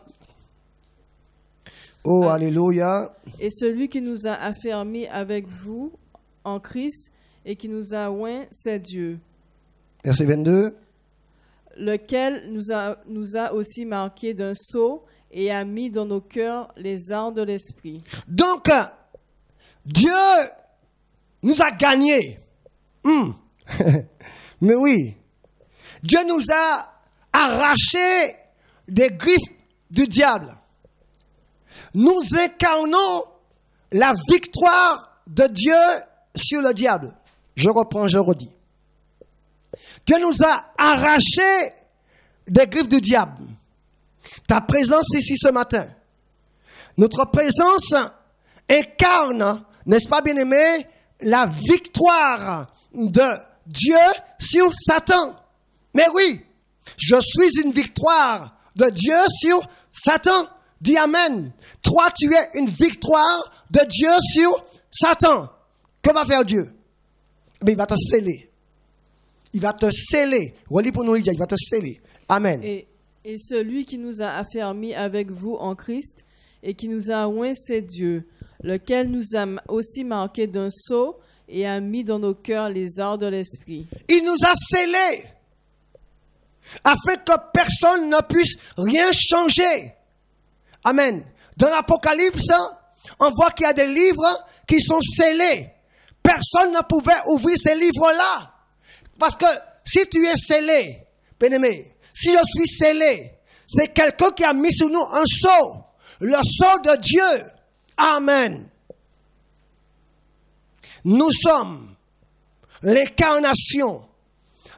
Oh, alléluia. Et celui qui nous a affermis avec vous en Christ et qui nous a oints, c'est Dieu. Verset 22. Lequel nous a aussi marqués d'un sceau et a mis dans nos cœurs les arts de l'esprit. Donc, Dieu nous a gagnés. Mais oui, Dieu nous a arraché des griffes du diable. Nous incarnons la victoire de Dieu sur le diable. Je reprends, je redis. Dieu nous a arraché des griffes du diable. Ta présence ici ce matin, notre présence incarne, n'est-ce pas bien aimé, la victoire de Dieu sur Satan. Mais oui, je suis une victoire de Dieu sur Satan. Dis Amen. Toi, tu es une victoire de Dieu sur Satan. Que va faire Dieu? Mais il va te sceller. Il va te sceller. Relis pour nous, il va te sceller. Amen. Et celui qui nous a affermis avec vous en Christ et qui nous a oints, c'est Dieu, lequel nous a aussi marqués d'un sceau et a mis dans nos cœurs les arts de l'esprit. Il nous a scellés afin que personne ne puisse rien changer. Amen. Dans l'Apocalypse, on voit qu'il y a des livres qui sont scellés. Personne ne pouvait ouvrir ces livres-là. Parce que si tu es scellé, bien-aimé, si je suis scellé, c'est quelqu'un qui a mis sur nous un sceau. Le sceau de Dieu. Amen. Nous sommes l'incarnation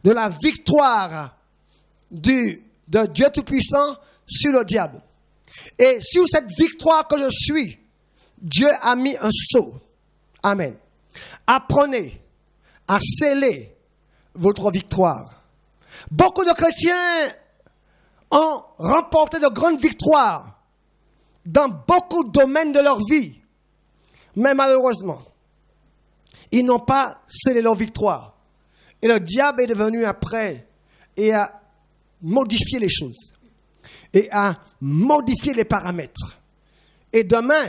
de la victoire de Dieu Tout-Puissant sur le diable. Et sur cette victoire que je suis, Dieu a mis un sceau. Amen. Apprenez à sceller votre victoire. Beaucoup de chrétiens ont remporté de grandes victoires dans beaucoup de domaines de leur vie. Mais malheureusement, ils n'ont pas scellé leur victoire. Et le diable est devenu après et a modifié les choses. Et a modifié les paramètres. Et demain,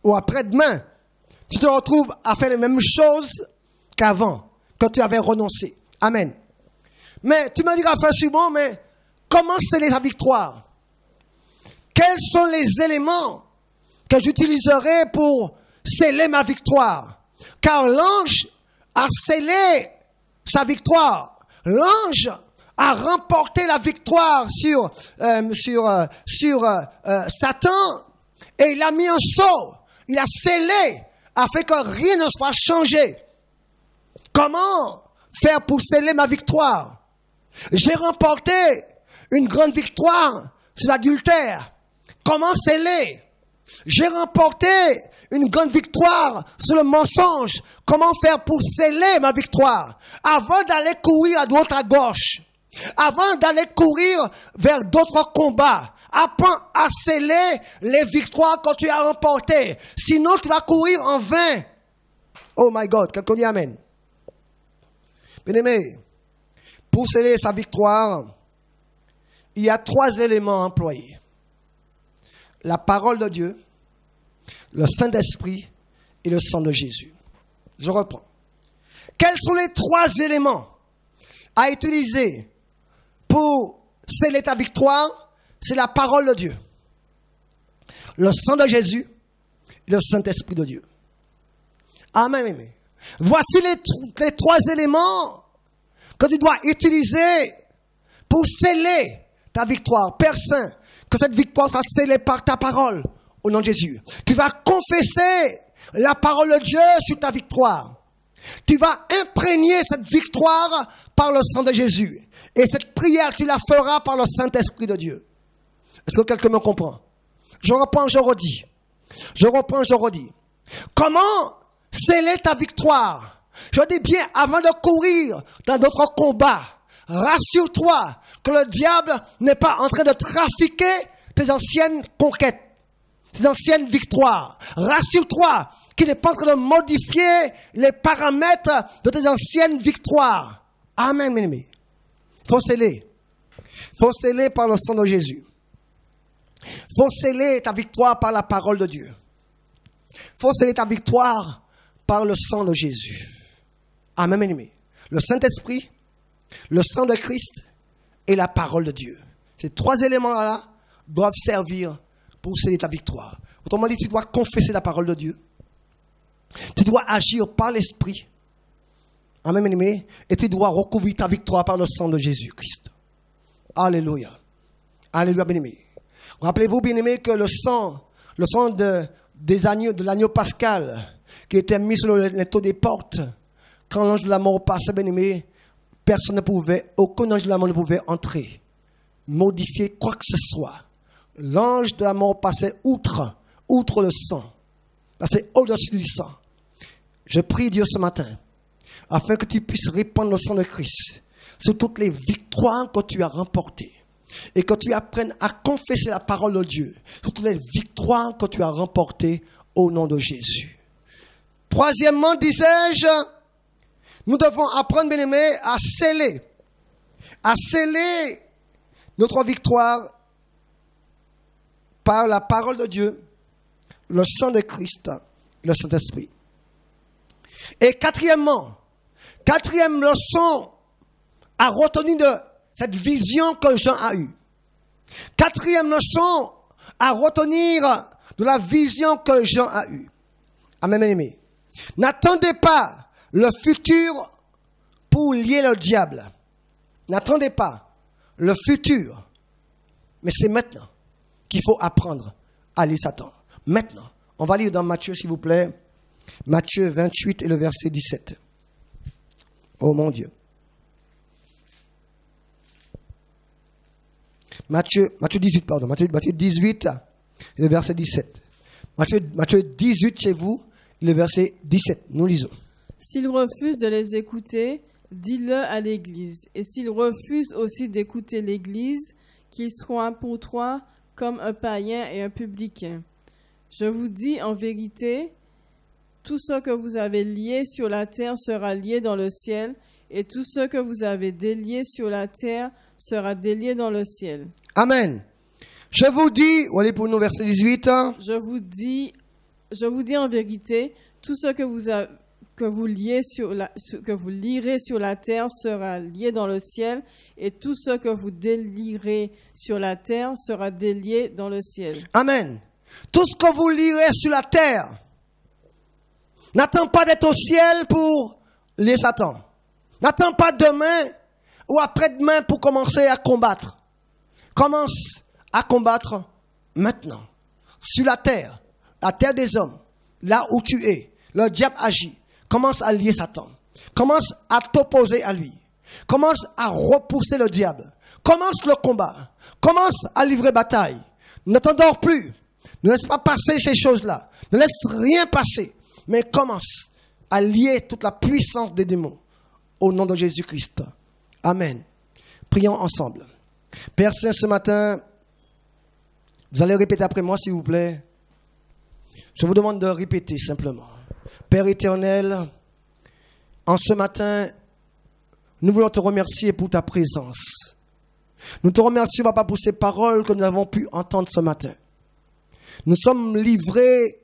ou après-demain, tu te retrouves à faire les mêmes choses qu'avant, quand tu avais renoncé. Amen. Mais tu me diras, frère Simon, mais comment sceller sa victoire? Quels sont les éléments que j'utiliserai pour sceller ma victoire? Car l'ange a scellé sa victoire. L'ange a remporté la victoire sur Satan et il a mis un sceau. Il a scellé afin que rien ne soit changé. Comment faire pour sceller ma victoire? J'ai remporté une grande victoire sur l'adultère. Comment sceller? J'ai remporté une grande victoire sur le mensonge. Comment faire pour sceller ma victoire? Avant d'aller courir à droite à gauche, avant d'aller courir vers d'autres combats, apprends à sceller les victoires que tu as remportées. Sinon, tu vas courir en vain. Oh my God, quelqu'un dit Amen. Bien-aimé, pour sceller sa victoire, il y a 3 éléments employés. La parole de Dieu, le Saint-Esprit et le sang de Jésus. Je reprends. Quels sont les 3 éléments à utiliser pour sceller ta victoire? C'est la parole de Dieu, le sang de Jésus et le Saint-Esprit de Dieu. Amen. Voici les 3 éléments que tu dois utiliser pour sceller ta victoire. Père Saint, que cette victoire soit scellée par ta parole, au nom de Jésus. Tu vas confesser la parole de Dieu sur ta victoire. Tu vas imprégner cette victoire par le sang de Jésus. Et cette prière, tu la feras par le Saint-Esprit de Dieu. Est-ce que quelqu'un me comprend? Je reprends, je redis. Comment sceller ta victoire? Je dis bien, avant de courir dans d'autres combats, rassure-toi que le diable n'est pas en train de trafiquer tes anciennes conquêtes, tes anciennes victoires. Rassure-toi qu'il n'est pas en train de modifier les paramètres de tes anciennes victoires. Amen, mes amis. Faut sceller par le sang de Jésus. Faut sceller ta victoire par la parole de Dieu. Faut sceller ta victoire par le sang de Jésus. Amen, mes amis. Le Saint-Esprit, le sang de Christ et la parole de Dieu. Ces 3 éléments-là doivent servir pour sceller ta victoire. Autrement dit, tu dois confesser la parole de Dieu. Tu dois agir par l'Esprit. Amen, mes amis. Et tu dois recouvrir ta victoire par le sang de Jésus-Christ. Alléluia. Alléluia, bien-aimé. Rappelez-vous, bien-aimé, que le sang de l'agneau pascal qui était mis sur le linteau des portes, quand l'ange de la mort passait, bien-aimé, aucun ange de la mort ne pouvait entrer, modifier quoi que ce soit. L'ange de la mort passait outre le sang, passait au-dessus du sang. Je prie Dieu ce matin, afin que tu puisses répandre le sang de Christ sur toutes les victoires que tu as remportées. et que tu apprennes à confesser la parole de Dieu sur toutes les victoires que tu as remportées au nom de Jésus. Troisièmement, disais-je, nous devons apprendre, bien-aimés, à sceller notre victoire par la parole de Dieu, le sang de Christ, le Saint-Esprit. Et quatrième leçon à retenir de cette vision que Jean a eue. Quatrième leçon à retenir de la vision que Jean a eue. Amen, bien-aimés. N'attendez pas le futur pour lier le diable. N'attendez pas le futur. Mais c'est maintenant qu'il faut apprendre à lier Satan. Maintenant. On va lire dans Matthieu, s'il vous plaît. Matthieu 28 et le verset 17. Oh mon Dieu. Matthieu 18, pardon. Matthieu 18 et le verset 17. Matthieu 18 chez vous, le verset 17. Nous lisons. S'il refuse de les écouter, dis-le à l'Église. Et s'il refuse aussi d'écouter l'Église, qu'il soit pour toi comme un païen et un publicain. Je vous dis en vérité, tout ce que vous avez lié sur la terre sera lié dans le ciel, et tout ce que vous avez délié sur la terre sera délié dans le ciel. Amen. Je vous dis, allez pour nous, verset 18. Je vous dis en vérité, tout ce que vous lirez sur la terre sera lié dans le ciel, et tout ce que vous délierez sur la terre sera délié dans le ciel. Amen. Tout ce que vous lirez sur la terre, n'attends pas d'être au ciel pour les Satan. N'attends pas demain ou après-demain pour commencer à combattre. Commence à combattre maintenant. Sur la terre des hommes, là où tu es, le diable agit. Commence à lier Satan. Commence à t'opposer à lui. Commence à repousser le diable. Commence le combat. Commence à livrer bataille. Ne t'endors plus. Ne laisse pas passer ces choses-là. Ne laisse rien passer. Mais commence à lier toute la puissance des démons au nom de Jésus-Christ. Amen. Prions ensemble. Père Saint, ce matin, vous allez répéter après moi, s'il vous plaît. Je vous demande de répéter simplement. Père éternel, en ce matin, nous voulons te remercier pour ta présence. Nous te remercions, Papa, pour ces paroles que nous avons pu entendre ce matin. Nous sommes livrés,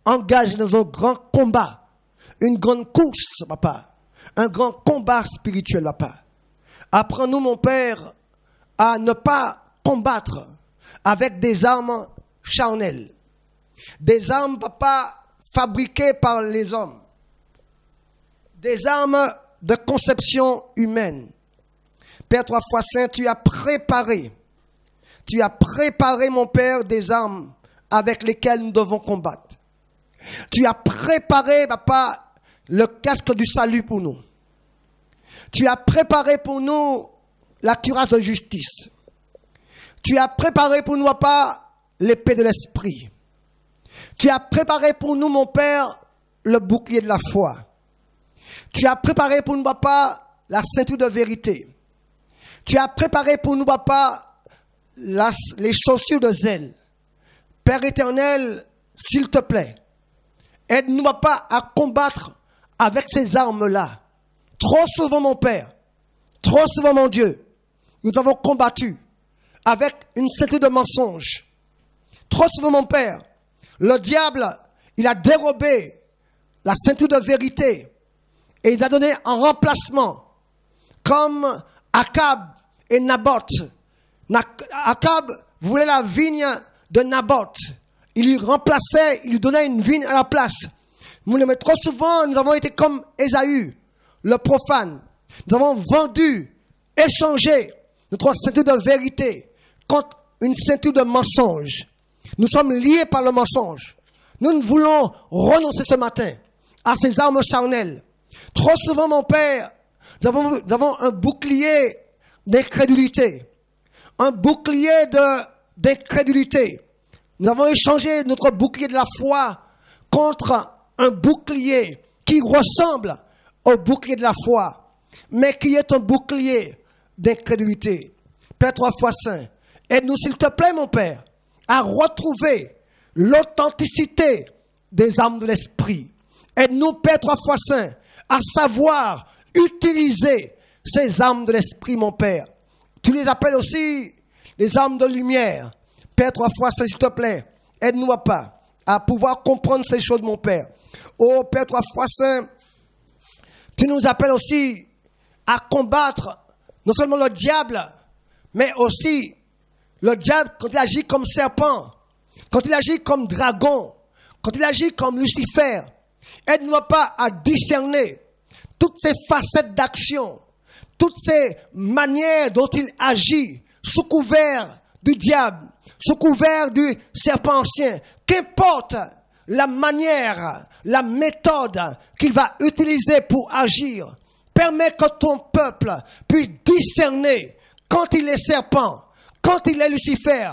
engagés dans un grand combat, une grande course, Papa, un grand combat spirituel, Papa. Apprends-nous, mon Père, à ne pas combattre avec des armes charnelles, des armes, Papa, fabriquées par les hommes, des armes de conception humaine. Père, 3 fois saint, tu as préparé, mon Père, des armes avec lesquelles nous devons combattre. Tu as préparé, Papa, le casque du salut pour nous. Tu as préparé pour nous la cuirasse de justice. Tu as préparé pour nous, Papa, l'épée de l'esprit. Tu as préparé pour nous, mon Père, le bouclier de la foi. Tu as préparé pour nous, Papa, la ceinture de vérité. Tu as préparé pour nous, Papa, les chaussures de zèle. Père éternel, s'il te plaît, aide-nous, Papa, à combattre avec ces armes-là. Trop souvent, mon Père, trop souvent, mon Dieu, nous avons combattu avec une ceinture de mensonges. Trop souvent, mon Père, le diable, il a dérobé la ceinture de vérité et il a donné en remplacement, comme Akab et Naboth. Akab voulait la vigne de Naboth. Il lui remplaçait, il lui donnait une vigne à la place. Mais trop souvent, nous avons été comme Ésaü, le profane. Nous avons vendu, échangé notre ceinture de vérité contre une ceinture de mensonge. Nous sommes liés par le mensonge. Nous voulons renoncer ce matin à ces armes charnelles. Trop souvent, mon Père, nous avons un bouclier d'incrédulité. Un bouclier d'incrédulité. Nous avons échangé notre bouclier de la foi contre un bouclier qui ressemble au bouclier de la foi, mais qui est un bouclier d'incrédulité. Père trois fois saint, aide-nous s'il te plaît, mon Père, à retrouver l'authenticité des armes de l'esprit. Aide-nous, Père trois fois saint, à savoir utiliser ces armes de l'esprit, mon Père. Tu les appelles aussi les armes de lumière. Père trois fois saint, s'il te plaît, aide-nous à pouvoir comprendre ces choses, mon Père. Oh, Père trois fois saint, tu nous appelles aussi à combattre non seulement le diable, mais aussi le diable quand il agit comme serpent, quand il agit comme dragon, quand il agit comme Lucifer. Aide-nous à discerner toutes ces facettes d'action, toutes ces manières dont il agit sous couvert du diable, sous couvert du serpent ancien. Qu'importe la manière, la méthode qu'il va utiliser pour agir, permet que ton peuple puisse discerner quand il est serpent, quand il est Lucifer,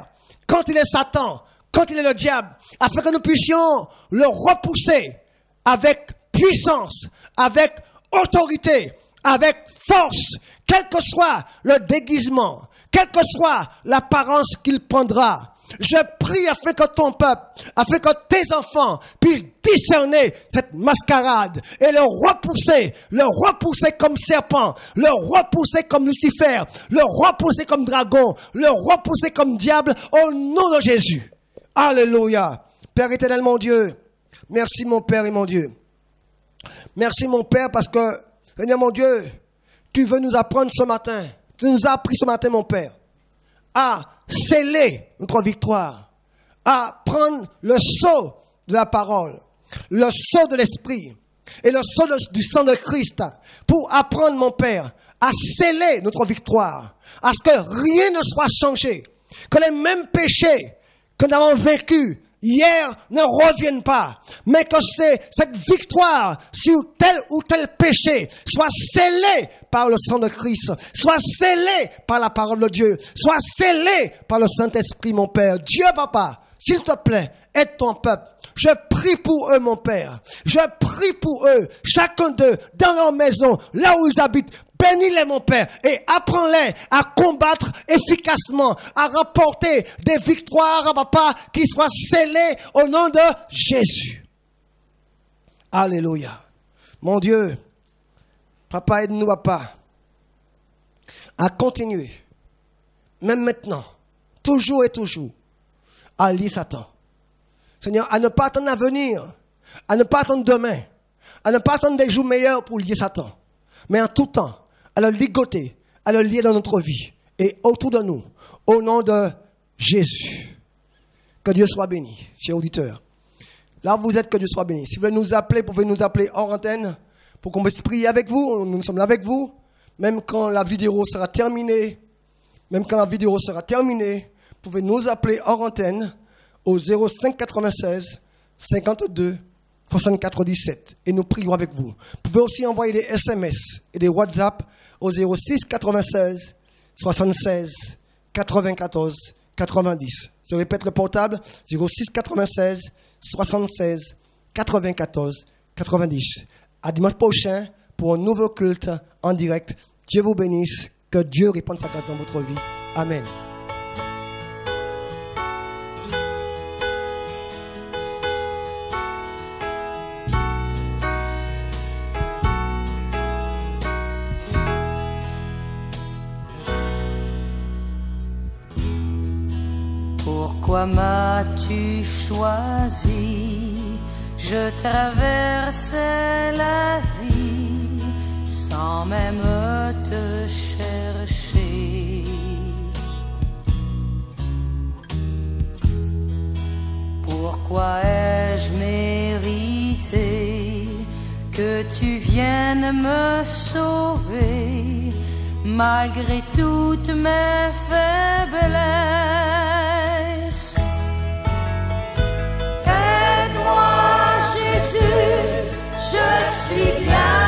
quand il est Satan, quand il est le diable, afin que nous puissions le repousser avec puissance, avec autorité, avec force, quel que soit le déguisement, quelle que soit l'apparence qu'il prendra. Je prie afin que ton peuple, afin que tes enfants puissent discerner cette mascarade et le repousser comme serpent, le repousser comme Lucifer, le repousser comme dragon, le repousser comme diable au nom de Jésus. Alléluia. Père éternel, mon Dieu, merci mon Père et mon Dieu. Merci mon Père parce que, Seigneur mon Dieu, tu veux nous apprendre ce matin, tu nous as appris ce matin mon Père, à sceller notre victoire, à prendre le sceau de la parole, le sceau de l'esprit et le sceau du sang de Christ pour apprendre, mon Père, à sceller notre victoire, à ce que rien ne soit changé, que les mêmes péchés que nous avons vécus hier ne reviennent pas, mais que cette victoire sur tel ou tel péché soit scellée par le sang de Christ, soit scellée par la parole de Dieu, soit scellée par le Saint-Esprit, mon Père. Dieu, Papa, s'il te plaît, aide ton peuple. Je prie pour eux, mon Père. Je prie pour eux, chacun d'eux, dans leur maison, là où ils habitent. Bénis-les, mon Père, et apprends-les à combattre efficacement, à rapporter des victoires, Papa, qui soient scellées au nom de Jésus. Alléluia. Mon Dieu, Papa, aide-nous, Papa, à continuer, même maintenant, toujours et toujours, à lier Satan. Seigneur, à ne pas attendre l'avenir, à ne pas attendre demain, à ne pas attendre des jours meilleurs pour lier Satan, mais en tout temps, à le ligoter, à le lier dans notre vie et autour de nous, au nom de Jésus. Que Dieu soit béni, chers auditeurs. Là où vous êtes, que Dieu soit béni. Si vous voulez nous appeler, vous pouvez nous appeler hors antenne pour qu'on puisse prier avec vous. Nous sommes là avec vous, même quand la vidéo sera terminée. Même quand la vidéo sera terminée, vous pouvez nous appeler hors antenne au 05 96 52 64 17 et nous prions avec vous. Vous pouvez aussi envoyer des SMS et des WhatsApp au 06 96 76 94 90. Je répète le portable 06 96 76 94 90. À dimanche prochain pour un nouveau culte en direct. Dieu vous bénisse. Que Dieu répande sa grâce dans votre vie. Amen. Pourquoi m'as-tu choisi? Je traversais la vie sans même te chercher. Pourquoi ai-je mérité que tu viennes me sauver malgré toutes mes faiblesses? Aide-moi, Jésus, je suis bien